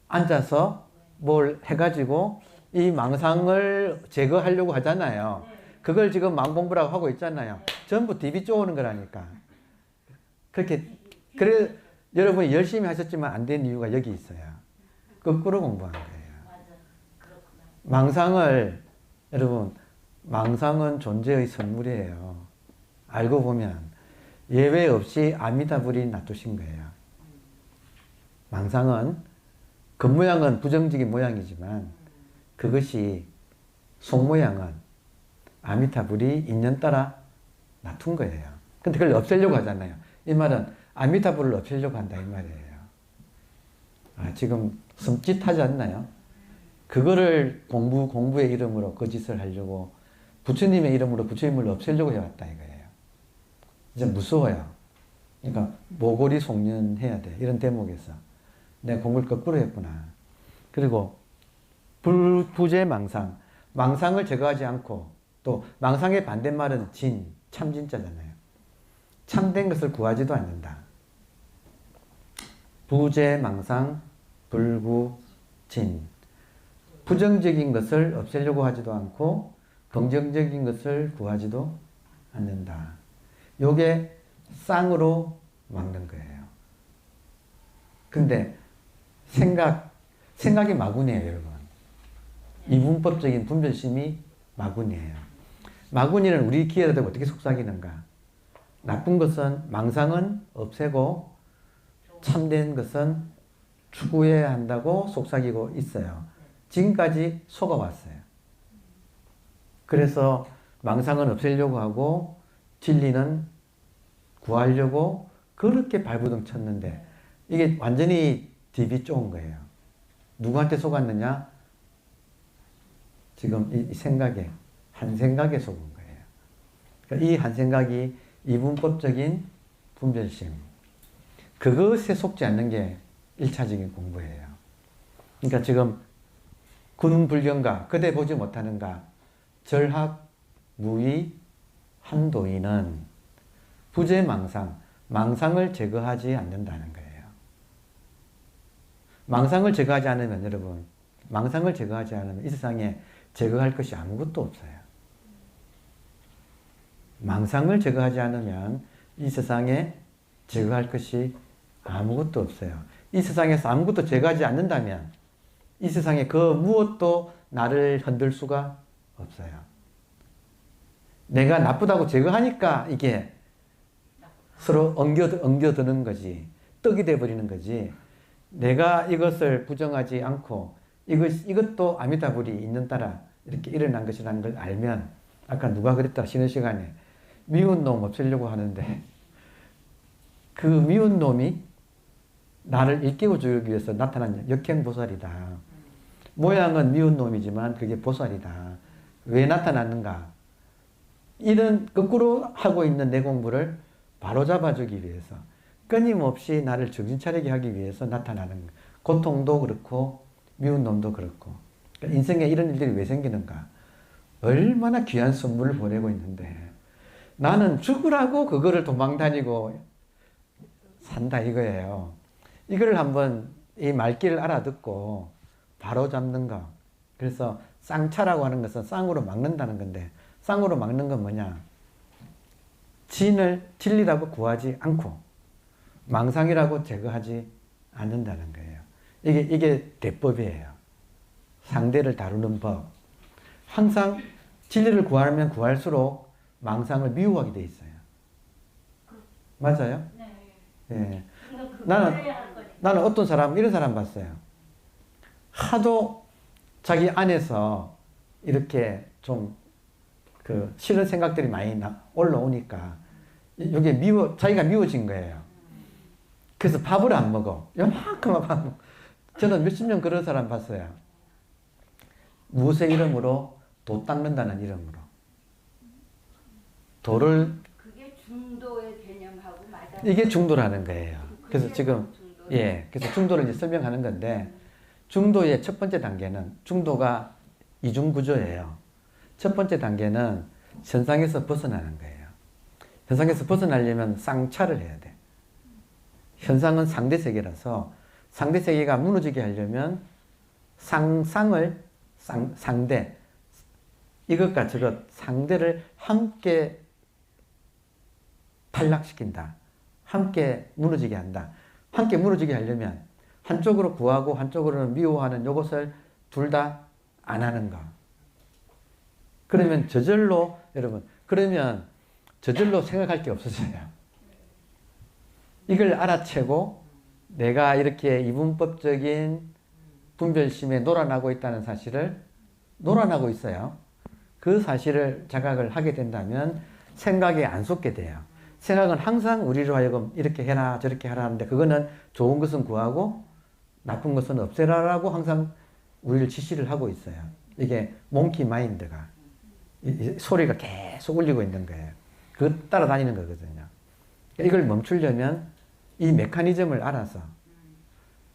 앉아서 뭘 해가지고 이 망상을 제거하려고 하잖아요. 그걸 지금 마음 공부라고 하고 있잖아요. 전부 DB 쪼는 거라니까. 그래, 여러분이 열심히 하셨지만 안 된 이유가 여기 있어요. 거꾸로 공부한 거예요. 망상을, 여러분, 망상은 존재의 선물이에요. 알고 보면 예외 없이 아미타불이 놔두신 거예요. 망상은 겉모양은 부정적인 모양이지만 그것이 속모양은 아미타불이 인연 따라 놔둔 거예요. 근데 그걸 없애려고 하잖아요. 이 말은 아미타불을 없애려고 한다 이 말이에요. 지금 섬찟하지 않나요? 그거를 공부의 이름으로 거짓을 하려고 부처님의 이름으로 부처님을 없애려고 해왔다 이거예요. 이제 무서워요. 그러니까 모골이 송년해야 돼. 이런 대목에서 내가 공부를 거꾸로 했구나. 그리고 부재망상, 망상을 제거하지 않고 또 망상의 반대말은 참진자잖아요. 참된 것을 구하지도 않는다. 부재망상, 불구진. 부정적인 것을 없애려고 하지도 않고 긍정적인 것을 구하지도 않는다. 요게 쌍으로 막는 거예요. 근데 생각, 생각이 마군이에요, 여러분. 이분법적인 분별심이 마군이에요. 마군이는 우리 기회를 두고 어떻게 속삭이는가? 나쁜 것은, 망상은 없애고 참된 것은 추구해야 한다고 속삭이고 있어요. 지금까지 속아왔어요. 그래서 망상은 없애려고 하고 진리는 구하려고 그렇게 발버둥 쳤는데 이게 완전히 DB 좁은 거예요. 누구한테 속았느냐? 지금 이 생각에, 한 생각에 속은 거예요. 그러니까 이 한 생각이 이분법적인 분별심. 그것에 속지 않는 게 1차적인 공부예요. 그러니까 지금 군불경가, 그대 보지 못하는가, 절학, 무의, 한도인은 부재망상, 망상을 제거하지 않는다는 거예요. 망상을 제거하지 않으면 여러분, 망상을 제거하지 않으면 이 세상에 제거할 것이 아무것도 없어요. 망상을 제거하지 않으면 이 세상에 제거할 것이 아무것도 없어요. 이 세상에서 아무것도 제거하지 않는다면 이 세상에 그 무엇도 나를 흔들 수가 없어요. 내가 나쁘다고 제거하니까 이게 서로 엉겨드는 거지. 떡이 돼버리는 거지. 내가 이것을 부정하지 않고 이것도 아미타불이 있는 따라 이렇게 일어난 것이라는 걸 알면 아까 누가 그랬다 쉬는 시간에 미운 놈 없애려고 하는데 그 미운 놈이 나를 일깨워 주기 위해서 나타난 역행보살이다. 모양은 미운 놈이지만 그게 보살이다. 왜 나타났는가? 이런 거꾸로 하고 있는 내 공부를 바로잡아주기 위해서 끊임없이 나를 정신 차리게 하기 위해서 나타나는 거예요. 고통도 그렇고 미운 놈도 그렇고 그러니까 인생에 이런 일들이 왜 생기는가? 얼마나 귀한 선물을 보내고 있는데 나는 죽으라고 그거를 도망다니고 산다 이거예요. 이걸 한번 이 말귀를 알아듣고 바로잡는 거. 그래서 쌍차라고 하는 것은 쌍으로 막는다는 건데 쌍으로 막는 건 뭐냐? 진리라고 구하지 않고 망상이라고 제거하지 않는다는 거예요. 이게 대법이에요. 상대를 다루는 법. 항상 진리를 구하면 구할수록 망상을 미워하게 돼 있어요. 맞아요? 네. 나는 어떤 사람, 이런 사람 봤어요. 하도 자기 안에서 이렇게 좀 싫은 생각들이 많이 올라오니까 이게 자기가 미워진 거예요. 그래서 밥을 안 먹어. 요만큼만 밥 먹어. 저는 몇십 년 그런 사람 봤어요. 무엇의 이름으로? 도 닦는다는 이름으로. 도를. 그게 중도의 개념하고 맞아. 이게 중도라는 거예요. 그래서 지금, 그래서 중도를 이제 설명하는 건데, 중도의 첫 번째 단계는, 중도가 이중구조예요. 첫 번째 단계는 현상에서 벗어나는 거예요. 현상에서 벗어나려면 쌍차를 해야 돼. 현상은 상대세계라서 상대세계가 무너지게 하려면 상대, 이것과 저것, 상대를 함께 탈락시킨다. 함께 무너지게 한다. 함께 무너지게 하려면 한쪽으로 구하고 한쪽으로는 미워하는 이것을 둘 다 안 하는 거. 그러면 저절로, 여러분, 그러면 저절로 생각할 게 없어져요. 이걸 알아채고 내가 이렇게 이분법적인 분별심에 놀아나고 있다는 사실을 놀아나고 있어요. 그 사실을 자각을 하게 된다면 생각에 안 속게 돼요. 생각은 항상 우리로 하여금 이렇게 해라 저렇게 하라 하는데 그거는 좋은 것은 구하고 나쁜 것은 없애라라고 항상 우리를 지시를 하고 있어요. 이게 몽키 마인드가 이 소리가 계속 울리고 있는 거예요. 그거 따라다니는 거거든요. 이걸 멈추려면 이 메커니즘을 알아서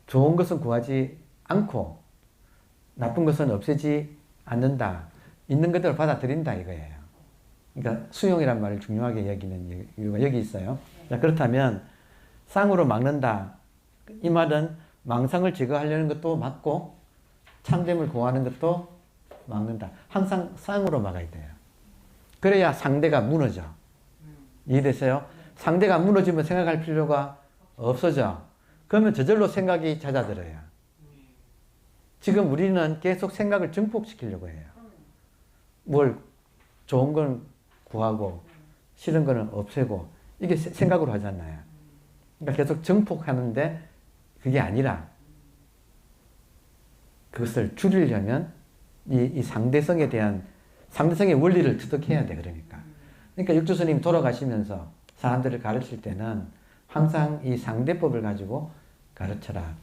좋은 것은 구하지 않고 나쁜 것은 없애지 않는다. 있는 그대로 받아들인다 이거예요. 그러니까 수용이란 말을 중요하게 여기는 이유가 여기 있어요. 자, 그렇다면 쌍으로 막는다. 이 말은 망상을 제거하려는 것도 막고 참됨을 구하는 것도 막는다. 항상 쌍으로 막아야 돼요. 그래야 상대가 무너져. 이해되세요? 상대가 무너지면 생각할 필요가 없어져. 그러면 저절로 생각이 잦아들어요. 지금 우리는 계속 생각을 증폭시키려고 해요. 뭘 좋은 건 구하고 싫은 거는 없애고 이게 생각으로 하잖아요. 그러니까 계속 증폭하는데 그게 아니라 그것을 줄이려면 이 상대성에 대한 상대성의 원리를 터득해야 돼. 그러니까 육주스님 돌아가시면서 사람들을 가르칠 때는 항상 이 상대법을 가지고 가르쳐라.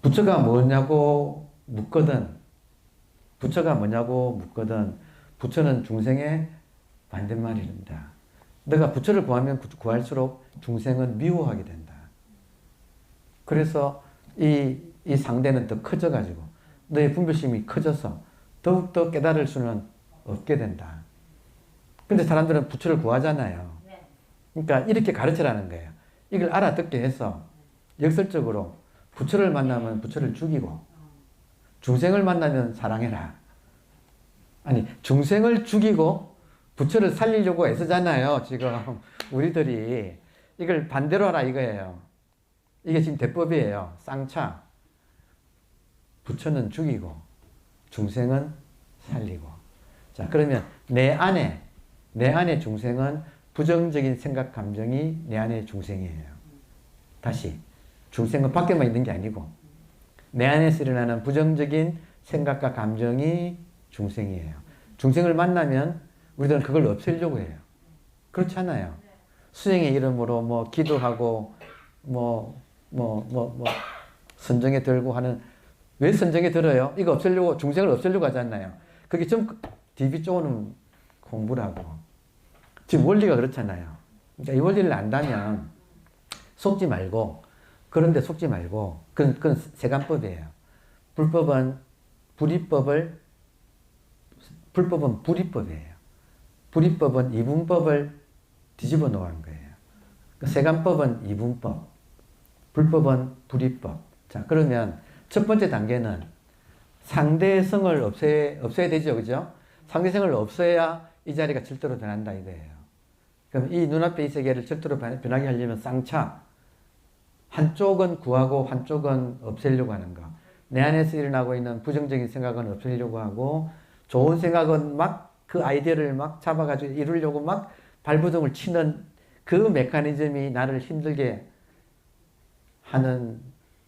부처가 뭐냐고 묻거든. 부처가 뭐냐고 묻거든. 부처는 중생의 반대말이란다. 너가 부처를 구하면 구할수록 중생은 미워하게 된다. 그래서 이 상대는 더 커져가지고 너의 분별심이 커져서 더욱더 깨달을 수는 없게 된다. 근데 사람들은 부처를 구하잖아요. 그러니까 이렇게 가르치라는 거예요. 이걸 알아듣게 해서 역설적으로 부처를 만나면 부처를 죽이고 중생을 만나면 사랑해라. 아니 중생을 죽이고 부처를 살리려고 애쓰잖아요. 지금 우리들이 이걸 반대로 하라 이거예요. 이게 지금 대법이에요. 쌍차. 부처는 죽이고 중생은 살리고. 자, 그러면 내 안에 중생은 부정적인 생각 감정이 내 안에 중생이에요. 다시 중생은 밖에만 있는 게 아니고 내 안에서 일어나는 부정적인 생각과 감정이 중생이에요. 중생을 만나면 우리들은 그걸 없애려고 해요. 그렇지 않아요. 수행의 이름으로 뭐 기도하고 선정에 들고 하는. 왜 선정에 들어요? 이거 없애려고, 중생을 없애려고 하잖아요. 그게 좀 DB 쪼는 공부라고. 지금 원리가 그렇잖아요. 그러니까 이 원리를 안다면 속지 말고, 그런데 속지 말고, 그건 세간법이에요. 불법은 불이법이에요. 불이법은 이분법을 뒤집어 놓은 거예요. 세간법은 이분법, 불법은 불이법. 자, 그러면 첫 번째 단계는 상대성을 없애야 되죠. 그죠? 상대성을 없애야 이 자리가 절대로 변한다 이거예요. 그럼 이 눈앞에 이 세계를 절대로 변하게 하려면 쌍차. 한쪽은 구하고 한쪽은 없애려고 하는 거. 내 안에서 일어나고 있는 부정적인 생각은 없애려고 하고 좋은 생각은 막 그 아이디어를 막 잡아가지고 이루려고 막 발버둥을 치는 그 메커니즘이 나를 힘들게 하는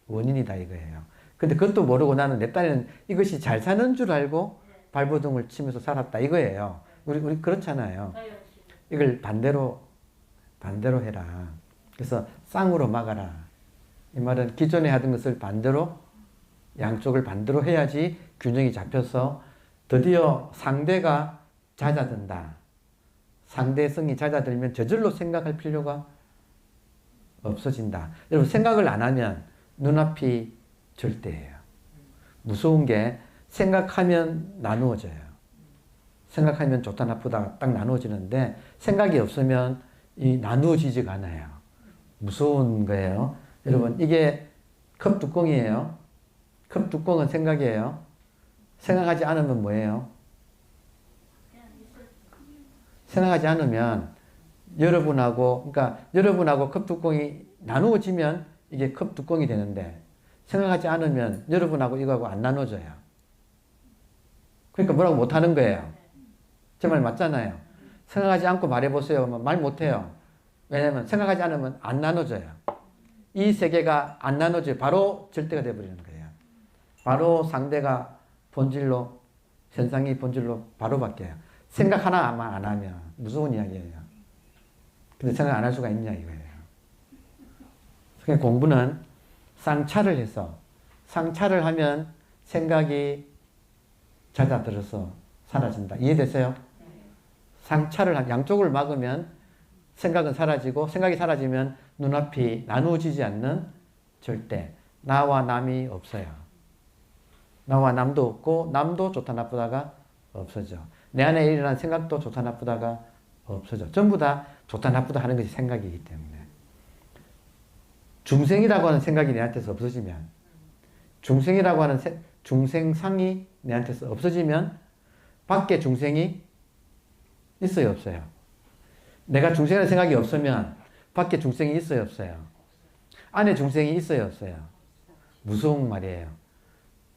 원인이다 이거예요. 근데 그것도 모르고 나는 내 딴에는 이것이 잘 사는 줄 알고 발버둥을 치면서 살았다 이거예요. 우리 그렇잖아요. 이걸 반대로 해라. 그래서 쌍으로 막아라. 이 말은 기존에 하던 것을 반대로 양쪽을 반대로 해야지 균형이 잡혀서 드디어 상대가 잦아든다. 상대성이 잦아들면 저절로 생각할 필요가 없어진다. 여러분 생각을 안 하면 눈앞이 절대예요. 무서운 게 생각하면 나누어져요. 생각하면 좋다 나쁘다 딱 나누어지는데 생각이 없으면 이 나누어지지가 않아요. 무서운 거예요. 여러분 이게 컵 뚜껑이에요. 컵 뚜껑은 생각이에요. 생각하지 않으면 뭐예요? 생각하지 않으면 여러분하고 컵 뚜껑이 나누어지면 이게 컵 뚜껑이 되는데 생각하지 않으면 여러분하고 이거하고 안 나눠져요. 그러니까 뭐라고 못하는 거예요. 제 말 맞잖아요. 생각하지 않고 말해보세요. 말 못해요. 왜냐면 생각하지 않으면 안 나눠져요. 이 세계가 안 나눠져요. 바로 절대가 되어버리는 거예요. 바로 상대가 본질로, 현상이 본질로 바로 바뀌어요. 생각 하나만 안 하면 무서운 이야기예요. 근데 생각 안 할 수가 있냐 이거예요. 그러니까 공부는 쌍차를 해서 쌍차를 하면 생각이 잦아들어서 사라진다. 이해되세요? 쌍차를 양쪽을 막으면 생각은 사라지고 생각이 사라지면 눈앞이 나누어지지 않는 절대. 나와 남이 없어요. 나와 남도 없고 남도 좋다 나쁘다가 없어져. 내 안에 일어난 생각도 좋다 나쁘다가 없어져. 전부 다 좋다 나쁘다 하는 것이 생각이기 때문에. 중생이라고 하는 생각이 내한테서 없어지면 중생이라고 하는 중생상이 내한테서 없어지면 밖에 중생이 있어요 없어요? 내가 중생이라는 생각이 없으면 밖에 중생이 있어요 없어요? 안에 중생이 있어요 없어요? 무서운 말이에요.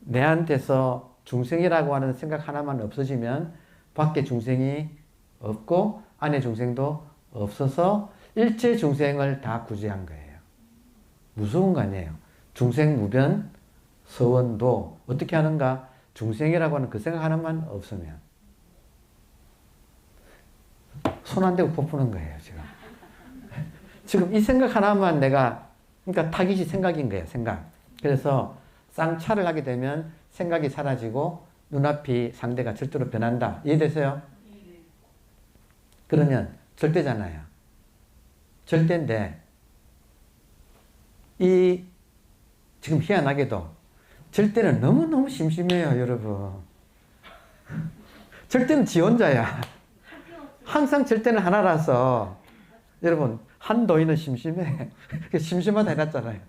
내한테서 중생이라고 하는 생각 하나만 없어지면 밖에 중생이 없고 안에 중생도 없어서 일체 중생을 다 구제한 거예요. 무서운 거 아니에요. 중생무변 서원도 어떻게 하는가? 중생이라고 하는 그 생각 하나만 없으면 손 안 대고 퍼푸는 거예요, 지금. 지금 이 생각 하나만 내가, 그러니까 타깃이 생각인 거예요, 생각. 그래서 쌍차를 하게 되면 생각이 사라지고 눈앞이 상대가 절대로 변한다. 이해되세요? 그러면 절대잖아요. 절대인데 이 지금 희한하게도 절대는 너무너무 심심해요, 여러분. 절대는 지 혼자야. 항상 절대는 하나라서 여러분 한도인은 심심해. 심심하다 해놨잖아요.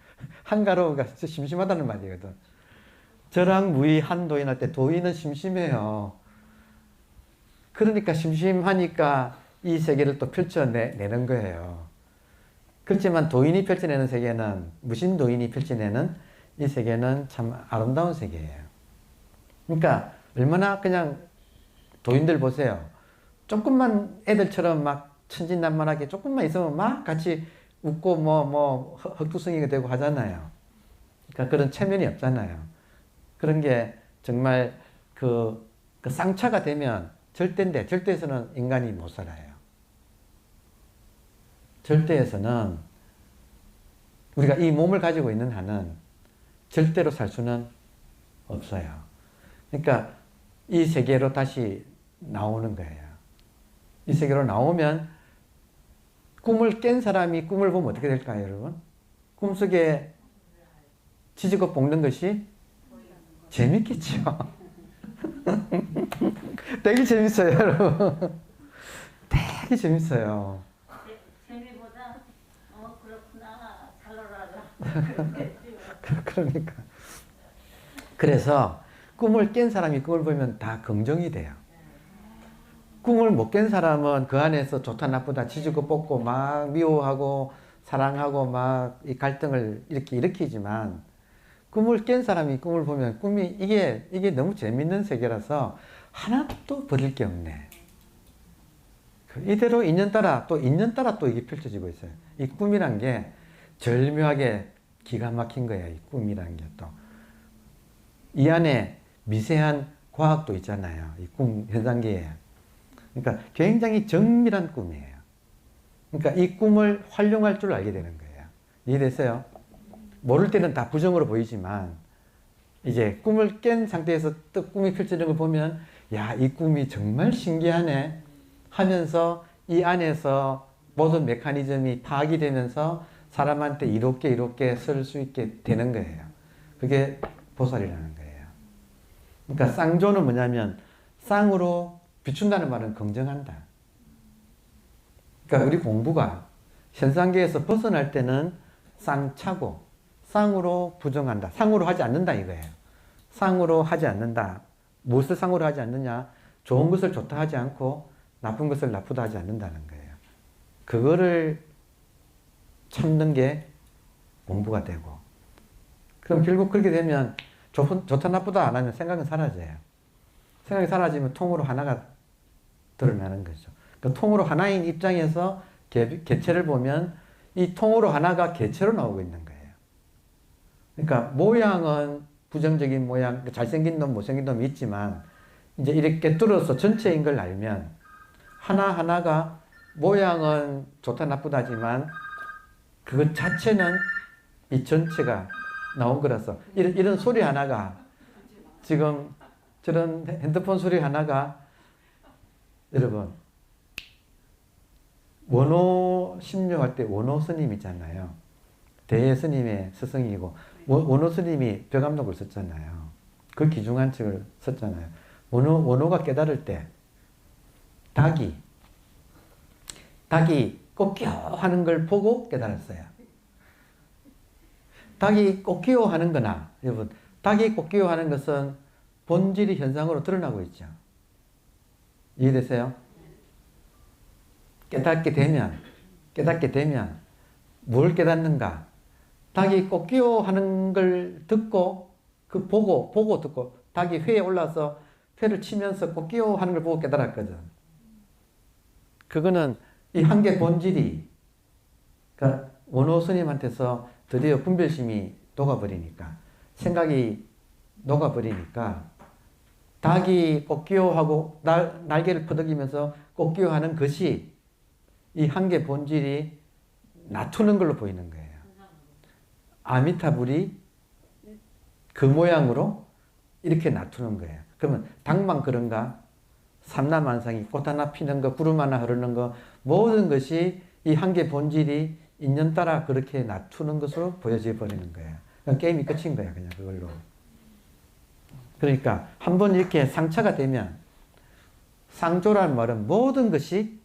한가로우가 심심하다는 말이거든. 저랑 무의 한도인 할 때 도인은 심심해요. 그러니까 심심하니까 이 세계를 또 펼쳐내는 거예요. 그렇지만 도인이 펼쳐내는 세계는, 무신도인이 펼쳐내는 이 세계는 참 아름다운 세계예요. 그러니까 얼마나 그냥 도인들 보세요. 조금만 애들처럼 막 천진난만하게 조금만 있으면 막 같이 웃고 흑투성이가 되고 하잖아요. 그러니까 그런 체면이 없잖아요. 그런 게 정말 그 쌍차가 되면 절대인데 절대에서는 인간이 못 살아요. 절대에서는 우리가 이 몸을 가지고 있는 한은 절대로 살 수는 없어요. 그러니까 이 세계로 다시 나오는 거예요. 이 세계로 나오면 꿈을 깬 사람이 꿈을 보면 어떻게 될까요, 여러분? 꿈속에 지지고 볶는 것이 재밌겠죠. 되게 재밌어요, 여러분. 되게 재밌어요. 재미보다 그렇구나 잘 놀아라. 그러니까. 그래서 꿈을 깬 사람이 꿈을 보면 다 긍정이 돼요. 꿈을 못 깬 사람은 그 안에서 좋다 나쁘다 지지고 볶고 막 미워하고 사랑하고 막 이 갈등을 이렇게 일으키지만 꿈을 깬 사람이 꿈을 보면 꿈이 이게 너무 재밌는 세계라서 하나도 버릴 게 없네. 이대로 인연 따라 또 이게 펼쳐지고 있어요. 이 꿈이란 게 절묘하게 기가 막힌 거예요. 이 꿈이란 게 또. 이 안에 미세한 과학도 있잖아요. 이 꿈 현상계에. 그러니까 굉장히 정밀한 꿈이에요. 그러니까 이 꿈을 활용할 줄 알게 되는 거예요. 이해됐어요? 모를 때는 다 부정으로 보이지만 이제 꿈을 깬 상태에서 또 꿈이 펼쳐지는 걸 보면 야, 이 꿈이 정말 신기하네 하면서 이 안에서 모든 메커니즘이 파악이 되면서 사람한테 이롭게 쓸 수 있게 되는 거예요. 그게 보살이라는 거예요. 그러니까 쌍조는 뭐냐면 쌍으로 비춘다는 말은 긍정한다. 그러니까 우리 공부가 현상계에서 벗어날 때는 쌍차고 쌍으로 부정한다. 쌍으로 하지 않는다 이거예요. 쌍으로 하지 않는다. 무엇을 쌍으로 하지 않느냐? 좋은 것을 좋다 하지 않고 나쁜 것을 나쁘다 하지 않는다는 거예요. 그거를 참는 게 공부가 되고 그럼 결국 그렇게 되면 좋다 나쁘다 안 하면 생각은 사라져요. 생각이 사라지면 통으로 하나가 드러나는 거죠. 그 통으로 하나인 입장에서 개체를 보면 이 통으로 하나가 개체로 나오고 있는 거예요. 그러니까 모양은 부정적인 모양, 잘생긴 놈, 못생긴 놈이 있지만 이제 이렇게 뚫어서 전체인 걸 알면 하나하나가 모양은 좋다 나쁘다지만 그것 자체는 이 전체가 나온 거라서 이런 소리 하나가 지금 저런 핸드폰 소리 하나가 여러분 원호 심료할 때 원호 스님 있잖아요. 대예 스님의 스승이고 원호 스님이 벼감록을 썼잖아요. 그 기중한 책을 썼잖아요. 원호가 깨달을 때 닭이 꽃기호 하는 걸 보고 깨달았어요. 닭이 꽃기호 하는 거나 여러분 닭이 꽃기호 하는 것은 본질이 현상으로 드러나고 있죠. 이해되세요? 깨닫게 되면 뭘 깨닫는가? 닭이 꽃기호 하는 걸 듣고 그 보고 듣고 닭이 회에 올라서 회를 치면서 꽃기호 하는 걸 보고 깨달았거든. 그거는 이 한계 본질이, 그러니까 원호 스님한테서 드디어 분별심이 녹아버리니까, 생각이 녹아버리니까, 닭이 꽃기호하고 날개를 퍼덕이면서 꽃기호하는 것이 이 한계 본질이 낮추는 걸로 보이는 거예요. 아미타불이 그 모양으로 이렇게 낮추는 거예요. 그러면 닭만 그런가? 삼라만상이 꽃 하나 피는 거, 구름 하나 흐르는 거, 모든 것이 이 한계 본질이 인연 따라 그렇게 낮추는 것으로 보여져 버리는 거예요. 그냥 게임이 끝인 거야, 그냥 그걸로. 그러니까 한번 이렇게 상처가 되면, 상조라는 말은 모든 것이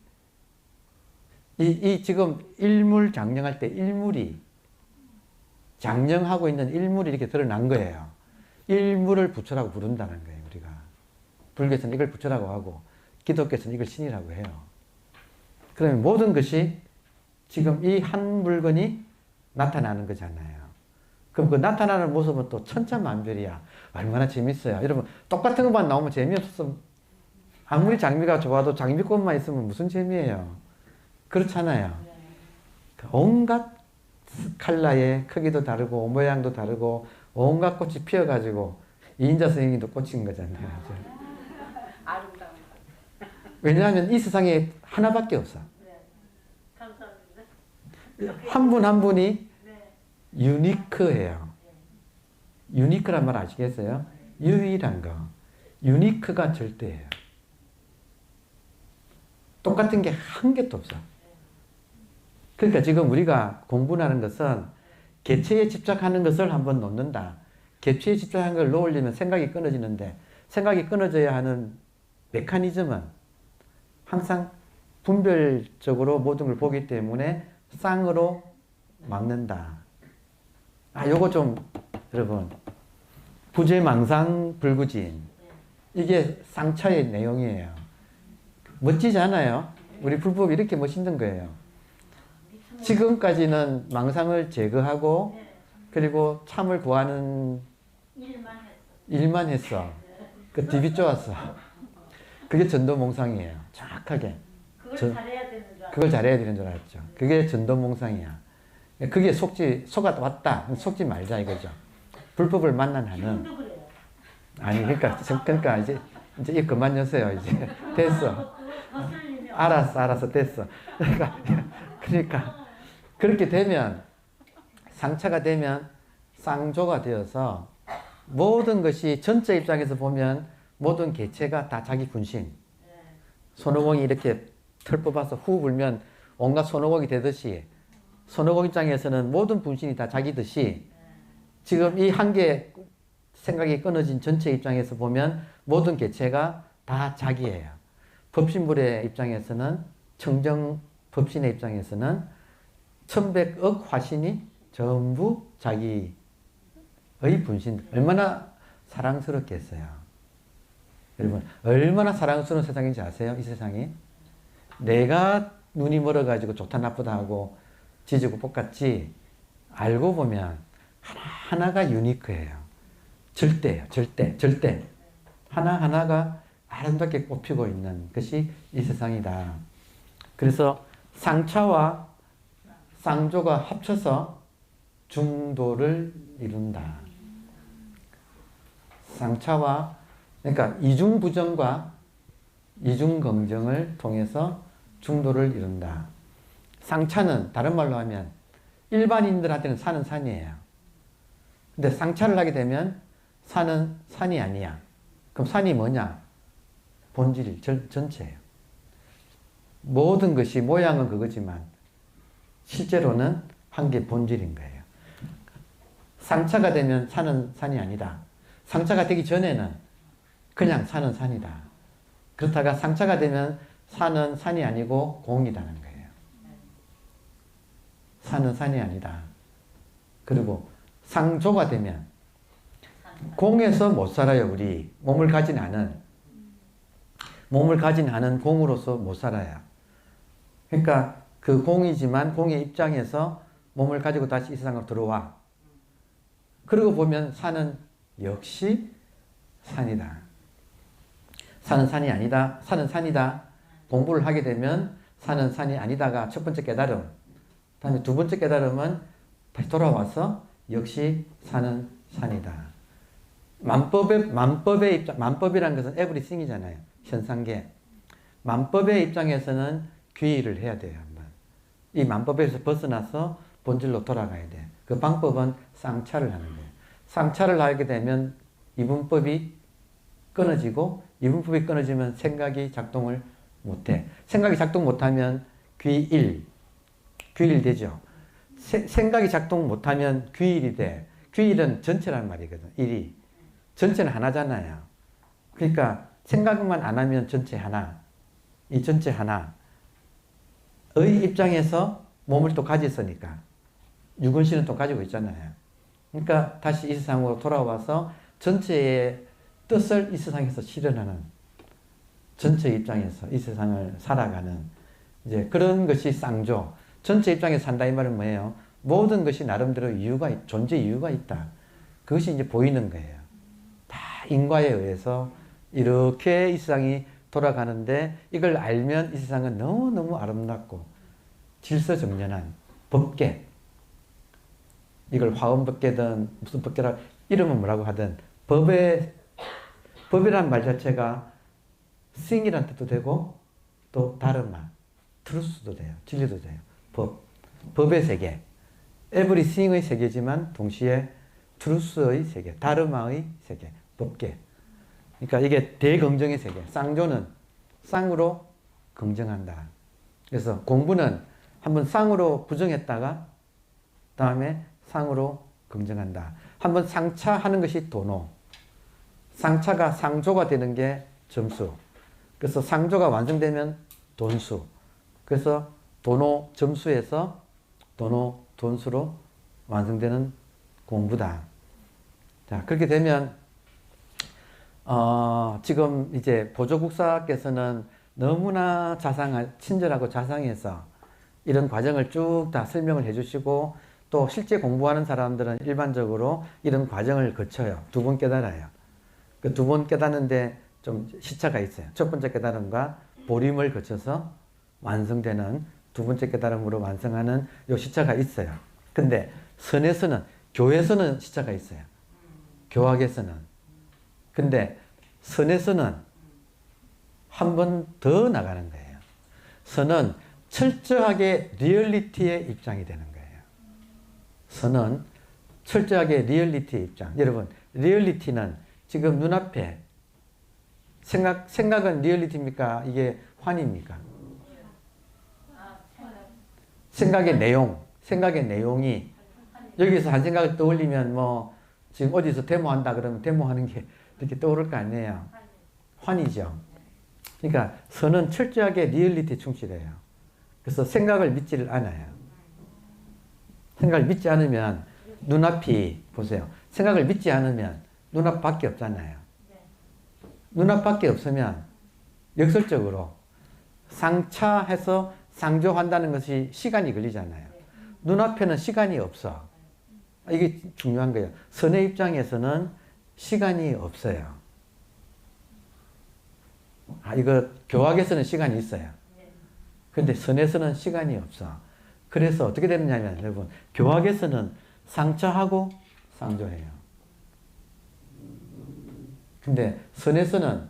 이 지금 일물 장령할 때 일물이 장령하고 있는 일물이 이렇게 드러난 거예요. 일물을 부처라고 부른다는 거예요, 우리가. 불교에서는 이걸 부처라고 하고, 기독교에서는 이걸 신이라고 해요. 그러면 모든 것이 지금 이 한 물건이 나타나는 거잖아요. 그럼 그 나타나는 모습은 또 천차만별이야. 얼마나 재밌어요. 여러분, 똑같은 것만 나오면 재미없어. 아무리 장미가 좋아도 장미꽃만 있으면 무슨 재미예요. 그렇잖아요. 온갖 컬러의 크기도 다르고 모양도 다르고 온갖 꽃이 피어가지고 이인자 선생님도 꽂힌 거잖아요. 아름다운 왜냐하면 이 세상에 하나밖에 없어. 네. 감사합니다. 한 분 한 분이 네. 유니크해요. 유니크란 말 아시겠어요? 유일한 거. 유니크가 절대예요. 똑같은 게 한 개도 없어. 그러니까 지금 우리가 공부하는 것은 개체에 집착하는 것을 한번 놓는다. 개체에 집착하는 걸 놓으려면 생각이 끊어지는데, 생각이 끊어져야 하는 메커니즘은 항상 분별적으로 모든 걸 보기 때문에 쌍으로 막는다. 요거 좀 여러분, 부재망상 이게 쌍차의 내용이에요. 멋지지 않아요? 우리 불법이 이렇게 멋있는 거예요. 지금까지는 망상을 제거하고 그리고 참을 구하는 일만 했어. 그 DB 좋았어. 그게 전도몽상이에요. 정확하게. 그걸 잘해야 되는 줄 알았어요. 그걸 잘해야 되는 줄 알았죠. 그게 전도몽상이야. 그게 속아 왔다. 속지 말자 이거죠. 불법을 만난 한은. 지금도 그래요. 아니 그러니까 이제 이 그만 여세요. 이제 됐어. 알았어 됐어. 그러니까 그렇게 되면 상차가 되면 쌍조가 되어서 모든 것이 전체 입장에서 보면 모든 개체가 다 자기 분신. 손오공이 이렇게 털 뽑아서 후 불면 온갖 손오공이 되듯이 손오공 입장에서는 모든 분신이 다 자기듯이 지금 이 한계 생각이 끊어진 전체 입장에서 보면 모든 개체가 다 자기예요. 법신불의 입장에서는 청정 법신의 입장에서는 1100억 화신이 전부 자기의 분신. 얼마나 사랑스럽겠어요. 여러분 얼마나 사랑스러운 세상인지 아세요? 이 세상이 내가 눈이 멀어가지고 좋다 나쁘다 하고 지지고 볶았지 알고 보면 하나하나가 유니크해요. 절대예요. 절대. 하나하나가 아름답게 꽃피고 있는 것이 이 세상이다. 그래서 상차와 쌍조가 합쳐서 중도를 이룬다. 상차와 그러니까 이중부정과 이중긍정을 통해서 중도를 이룬다. 상차는 다른 말로 하면 일반인들한테는 산은 산이에요. 근데 상차를 하게 되면 산은 산이 아니야. 그럼 산이 뭐냐? 본질 전체예요. 모든 것이 모양은 그거지만 실제로는 한 개 본질인 거예요. 상차가 되면 산은 산이 아니다. 상차가 되기 전에는 그냥 산은 산이다. 그렇다가 상차가 되면 산은 산이 아니고 공이라는 거예요. 산은 산이 아니다. 그리고 상조가 되면 공에서 못 살아요. 우리 몸을 가진 않은 공으로서 못 살아요. 그러니까 그 공이지만 공의 입장에서 몸을 가지고 다시 이 세상으로 들어와. 그러고 보면 산은 역시 산이다. 산은 산이 아니다. 산은 산이다. 공부를 하게 되면 산은 산이 아니다가 첫 번째 깨달음. 다음에 두 번째 깨달음은 다시 돌아와서 역시 산은 산이다. 만법의 입장, 만법이라는 것은 에브리싱이잖아요. 현상계. 만법의 입장에서는 귀의를 해야 돼요. 한번. 이 만법에서 벗어나서 본질로 돌아가야 돼. 그 방법은 쌍차를 하는 거예요. 쌍차를 하게 되면 이분법이 끊어지고 이분법이 끊어지면 생각이 작동을 못해. 생각이 작동 못하면 귀일 되죠. 생각이 작동 못하면 귀일이 돼. 귀일은 전체란 말이거든. 일이. 전체는 하나잖아요. 그러니까 생각만 안 하면 전체 하나. 이 전체 하나의 입장에서 몸을 또 가졌으니까. 유근신은 또 가지고 있잖아요. 그러니까 다시 이 세상으로 돌아와서 전체의 뜻을 이 세상에서 실현하는, 전체 입장에서 이 세상을 살아가는 이제 그런 것이 쌍조. 전체 입장에서 산다 이 말은 뭐예요? 모든 것이 나름대로 존재 이유가 있다. 그것이 이제 보이는 거예요. 다 인과에 의해서 이렇게 이 세상이 돌아가는데 이걸 알면 이 세상은 너무너무 아름답고 질서정연한 법계. 이걸 화엄법계든 무슨 법계라 이름은 뭐라고 하든 법이란 말 자체가 싱이란 뜻도 되고 또 다르마, 트루스도 돼요. 진리도 돼요. 법의 세계. 에브리싱의 세계지만 동시에 트루스의 세계, 다르마의 세계, 법계. 그러니까 이게 대긍정의 세계. 쌍조는 쌍으로 긍정한다. 그래서 공부는 한번 쌍으로 부정했다가 다음에 쌍으로 긍정한다. 한번 쌍차하는 것이 도노. 쌍차가 상조가 되는 게 점수. 그래서 상조가 완성되면 돈수. 그래서 도노 점수에서 도노 돈수로 완성되는 공부다. 자, 그렇게 되면 지금 이제 보조국사께서는 너무나 친절하고 자상해서 이런 과정을 쭉 다 설명을 해주시고 또 실제 공부하는 사람들은 일반적으로 이런 과정을 거쳐요. 두 번 깨달아요. 그 두 번 깨닫는데 좀 시차가 있어요. 첫 번째 깨달음과 보림을 거쳐서 완성되는 두 번째 깨달음으로 완성하는 요 시차가 있어요. 근데 선에서는, 교에서는 시차가 있어요. 교학에서는. 근데 선에서는 한 번 더 나가는 거예요. 선은 철저하게 리얼리티의 입장이 되는 거예요. 선은 철저하게 리얼리티의 입장. 여러분, 리얼리티는 지금 눈앞에 생각은 리얼리티입니까? 이게 환입니까? 생각의 내용이 여기서 한 생각을 떠올리면 뭐 지금 어디서 데모한다 그러면 데모하는 게 이렇게 떠오를 거 아니에요. 환이죠. 그러니까 선은 철저하게 리얼리티에 충실해요. 그래서 생각을 믿지를 않아요. 생각을 믿지 않으면 눈앞이, 보세요. 생각을 믿지 않으면 눈앞밖에 없잖아요. 눈앞밖에 없으면 역설적으로 쌍차해서 상조한다는 것이 시간이 걸리잖아요. 눈앞에는 시간이 없어. 이게 중요한 거예요. 선의 입장에서는 시간이 없어요. 이거 교학에서는 시간이 있어요. 근데 선에서는 시간이 없어. 그래서 어떻게 되느냐면 여러분, 교학에서는 쌍차하고 쌍조해요. 근데 선에서는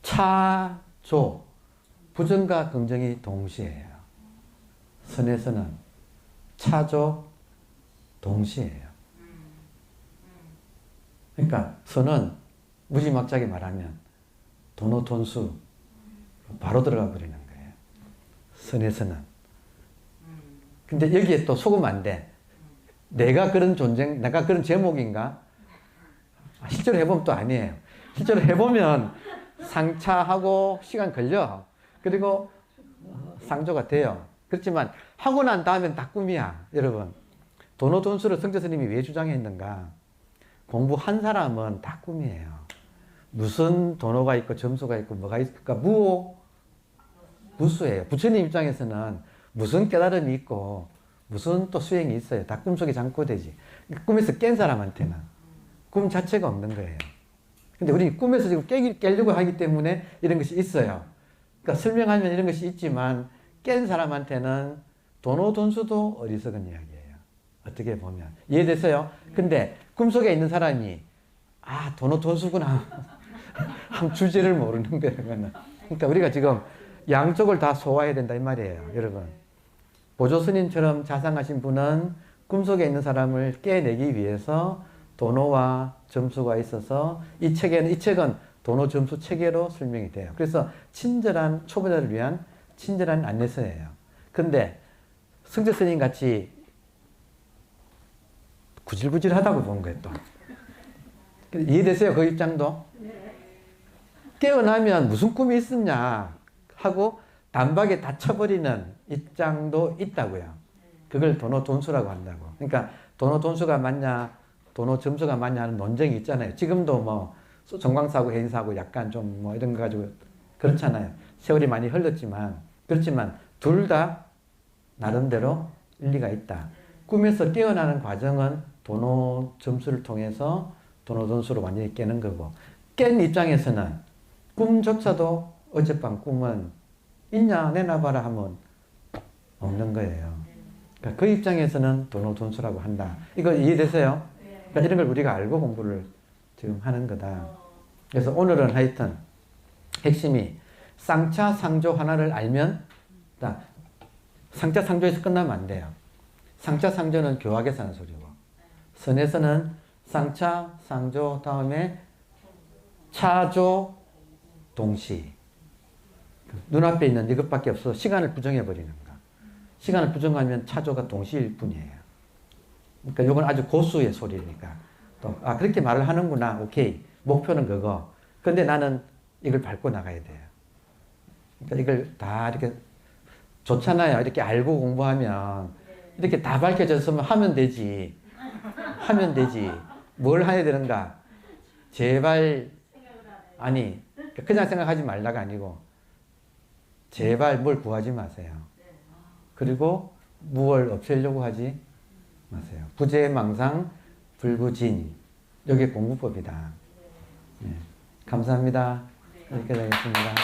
차조, 부정과 긍정이 동시에요. 선에서는 차조 동시에요. 그러니까 선은 무지막지하게 말하면 도노돈수 바로 들어가 버리는 거예요. 선에서는. 근데 여기에 또 속으면 안 돼. 내가 그런 제목인가? 실제로 해보면 또 아니에요. 실제로 해보면 상차하고 시간 걸려. 그리고 상조가 돼요. 그렇지만 하고 난 다음엔 다 꿈이야. 여러분, 도노돈수를 성자 스님이 왜 주장했는가? 공부한 사람은 다 꿈이에요. 무슨 도노가 있고 점수가 있고 뭐가 있을까? 무수예요. 부처님 입장에서는 무슨 깨달음이 있고 무슨 또 수행이 있어요. 다 꿈속에 잠꼬대지. 꿈에서 깬 사람한테는 꿈 자체가 없는 거예요. 근데 우리 꿈에서 지금 깨려고 하기 때문에 이런 것이 있어요. 그러니까 설명하면 이런 것이 있지만 깬 사람한테는 도노돈수도 어리석은 이야기예요. 어떻게 보면. 이해됐어요? 근데 꿈속에 있는 사람이 도노돈수구나. 한 주제를 모르는 거예요. 그거는. 그러니까 우리가 지금 양쪽을 다 소화해야 된다 이 말이에요. 여러분. 보조 스님처럼 자상하신 분은 꿈속에 있는 사람을 깨내기 위해서 도노와 점수가 있어서 이 책은 도노 점수 체계로 설명이 돼요. 그래서 친절한 초보자를 위한 친절한 안내서예요. 근데 성재 스님 같이 구질구질하다고 본 거예요, 또. 이해되세요? 그 입장도? 깨어나면 무슨 꿈이 있었냐 하고 단박에 다 쳐버리는 입장도 있다고요. 그걸 도노 돈수라고 한다고. 그러니까 도노 돈수가 맞냐, 도노 점수가 맞냐 하는 논쟁이 있잖아요. 지금도 뭐 정광사고 해인사고 약간 좀 뭐 이런 거 가지고 그렇잖아요. 세월이 많이 흘렀지만 그렇지만 둘 다 나름대로 일리가 있다. 꿈에서 깨어나는 과정은 도노 점수를 통해서 도노 돈수로 완전히 깨는 거고 깬 입장에서는 꿈조차도 어젯밤 꿈은 있냐 내놔봐라 하면 없는 거예요. 그러니까 그 입장에서는 도노 돈수라고 한다. 이거 이해되세요? 그러니까 이런 걸 우리가 알고 공부를 지금 하는 거다. 그래서 오늘은 하여튼 핵심이 쌍차 상조 하나를 알면 쌍차 상조에서 끝나면 안 돼요. 쌍차 상조는 교학에서 하는 소리고 선에서는 쌍차 상조 다음에 차조 동시 눈앞에 있는 이것밖에 없어서 시간을 부정해 버리는 거. 시간을 부정하면 차조가 동시일 뿐이에요. 그러니까 이건 아주 고수의 소리니까 또 그렇게 말을 하는구나. 오케이. 목표는 그거. 근데 나는 이걸 밟고 나가야 돼요. 그러니까 이걸 다 이렇게 좋잖아요. 이렇게 알고 공부하면 이렇게 다 밝혀졌으면 하면 되지. 하면 되지. 뭘 해야 되는가? 제발 아니 그냥 생각하지 말라가 아니고 제발 뭘 구하지 마세요. 그리고 무엇을 없애려고 하지 마세요. 부재망상 불구진 이게 공부법이다. 네. 감사합니다. 여기까지 하겠습니다.